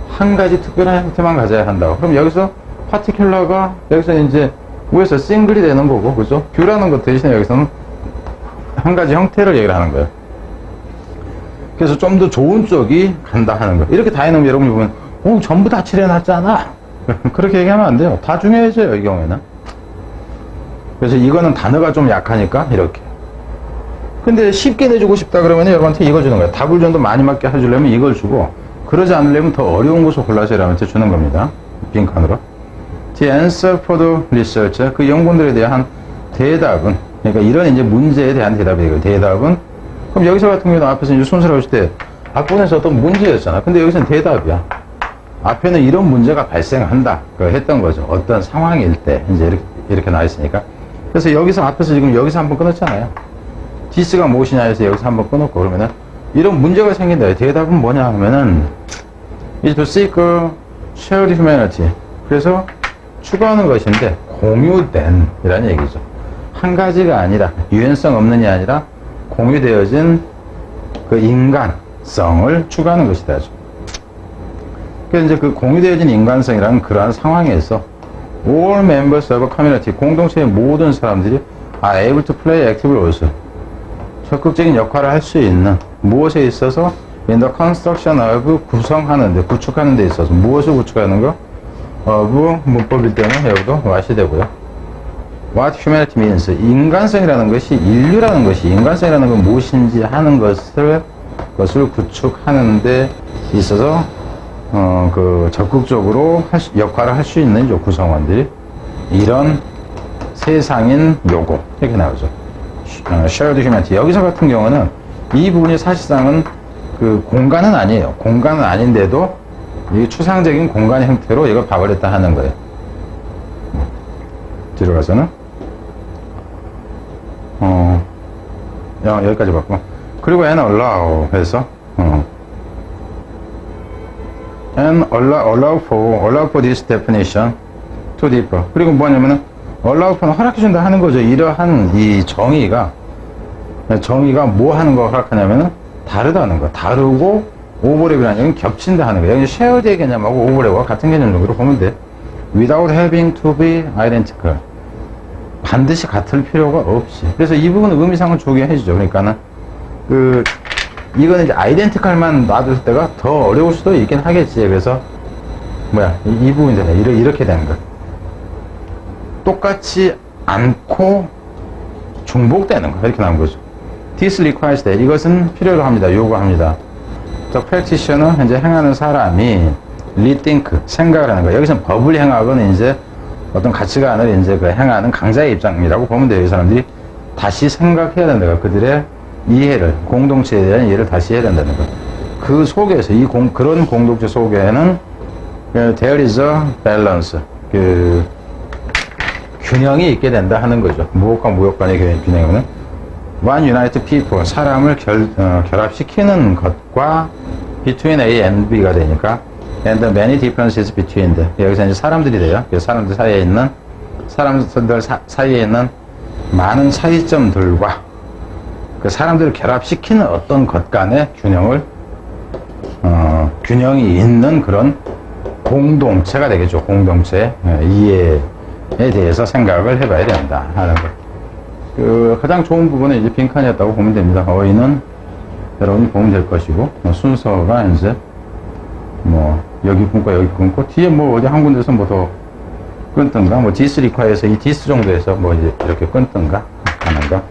한 가지 특별한 형태만 가져야 한다고. 그럼 여기서 파티큘러가 여기서 이제 위에서 싱글이 되는 거고, 그죠? 뷰라는 것 대신에 여기서는 한 가지 형태를 얘기를 하는 거예요. 그래서 좀 더 좋은 쪽이 간다 하는 거예요. 이렇게 다 해놓으면 여러분이 보면, 전부 다 칠해놨잖아. 그렇게 얘기하면 안 돼요. 다 중요해져요, 이 경우에는. 그래서 이거는 단어가 좀 약하니까, 이렇게. 근데 쉽게 내주고 싶다 그러면 여러분한테 이걸 주는 거야. 답을 좀 더 많이 맞게 해주려면 이걸 주고, 그러지 않으려면 더 어려운 것을 골라서 여러분한테 주는 겁니다. 빈칸으로. The answer for the research. 그 연구들에 대한 대답은, 그러니까 이런 이제 문제에 대한 대답이에요. 대답은, 그럼 여기서 같은 경우는 앞에서 이제 순서를 볼 때, 앞부분에서 어떤 문제였잖아. 근데 여기서는 대답이야. 앞에는 이런 문제가 발생한다. 했던 거죠. 어떤 상황일 때, 이제 이렇게 나와 있으니까. 그래서 여기서 앞에서 지금 여기서 한번 끊었잖아요. 디스가 무엇이냐 해서 여기서 한번 끊었고, 그러면은, 이런 문제가 생긴다. 대답은 뭐냐 하면은, is to seek shared humanity. 그래서 추구하는 것인데, 공유된, 이라는 얘기죠. 한 가지가 아니라, 유연성 없는이 아니라, 공유되어진 그 인간성을 추구하는 것이다. 그래서 이제 그 공유되어진 인간성이라는 그러한 상황에서, all members of a community, 공동체의 모든 사람들이 are able to play active roles. 적극적인 역할을 할 수 있는 무엇에 있어서 in the construction of 구성하는 데, 구축하는 데 있어서 무엇을 구축하는 거? of 문법일 때는 여기도 what이 되고요. What humanity means. 인간성이라는 것이, 인류라는 것이, 인간성이라는 건 무엇인지 하는 것을 구축하는 데 있어서 그 적극적으로 역할을 할 수 있는 구성원들이 이런 세상인 요구, 이렇게 나오죠. shared humanity. 여기서 같은 경우는 이 부분이 사실상은 그 공간은 아니에요. 공간은 아닌데도 이 추상적인 공간의 형태로 이걸 봐버렸다 하는 거예요. 뒤로 가서는 여기까지 봤고, 그리고 and allow 해서 and allow for this definition to differ. 그리고 뭐냐면은 allow for는 허락해준다 하는 거죠. 이러한 이 정의가 뭐 하는 거 허락하냐면은 다르다는 거. 다르고 오버랩이라는 얘기는 겹친다 하는 거예요. 여기 shared의 개념하고 오버랩과 같은 개념 정도로 보면 돼. without having to be identical. 반드시 같을 필요가 없이. 그래서 이 부분은 의미상은 조개해주죠. 그러니까는 이거는 이제 아이덴티컬만 놔둘 때가 더 어려울 수도 있긴 하겠지. 그래서 이 부분이 되네. 이렇게 되는 거. 똑같지 않고 중복되는 거. 이렇게 나온 거죠. This requires that. 이것은 필요로 합니다. 요구합니다. The practitioner, 현재 행하는 사람이 rethink, 생각을 하는 거예요. 여기서는 법을 행하고는 이제 어떤 가치관을 이제 그 행하는 강자의 입장이라고 보면 돼요. 이 사람들이 다시 생각해야 된다. 그들의 이해를, 공동체에 대한 이해를 다시 해야 된다는 거. 그 속에서, 그런 공동체 속에는 there is a balance. 균형이 있게 된다 하는 거죠. 무엇과 무엇 간의 균형은 one united people, 사람을 결합시키는 것과 between A and B가 되니까 and the many differences between them. 여기서 이제 사람들이 돼요. 사람들 사이에 있는 많은 차이점들과 그 사람들을 결합시키는 어떤 것 간의 균형이 있는 그런 공동체가 되겠죠. 공동체 이해에 대해서 생각을 해봐야 된다 하는 거. 가장 좋은 부분은 이제 빈칸이었다고 보면 됩니다. 어휘는 여러분이 보면 될 것이고, 순서가 이제 여기 끊고 여기 끊고, 뒤에 어디 한 군데서 더 끊든가, 디스 리콰에서 이 디스 정도에서 이제 이렇게 끊든가 하는 거.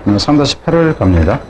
3-8을 갑니다.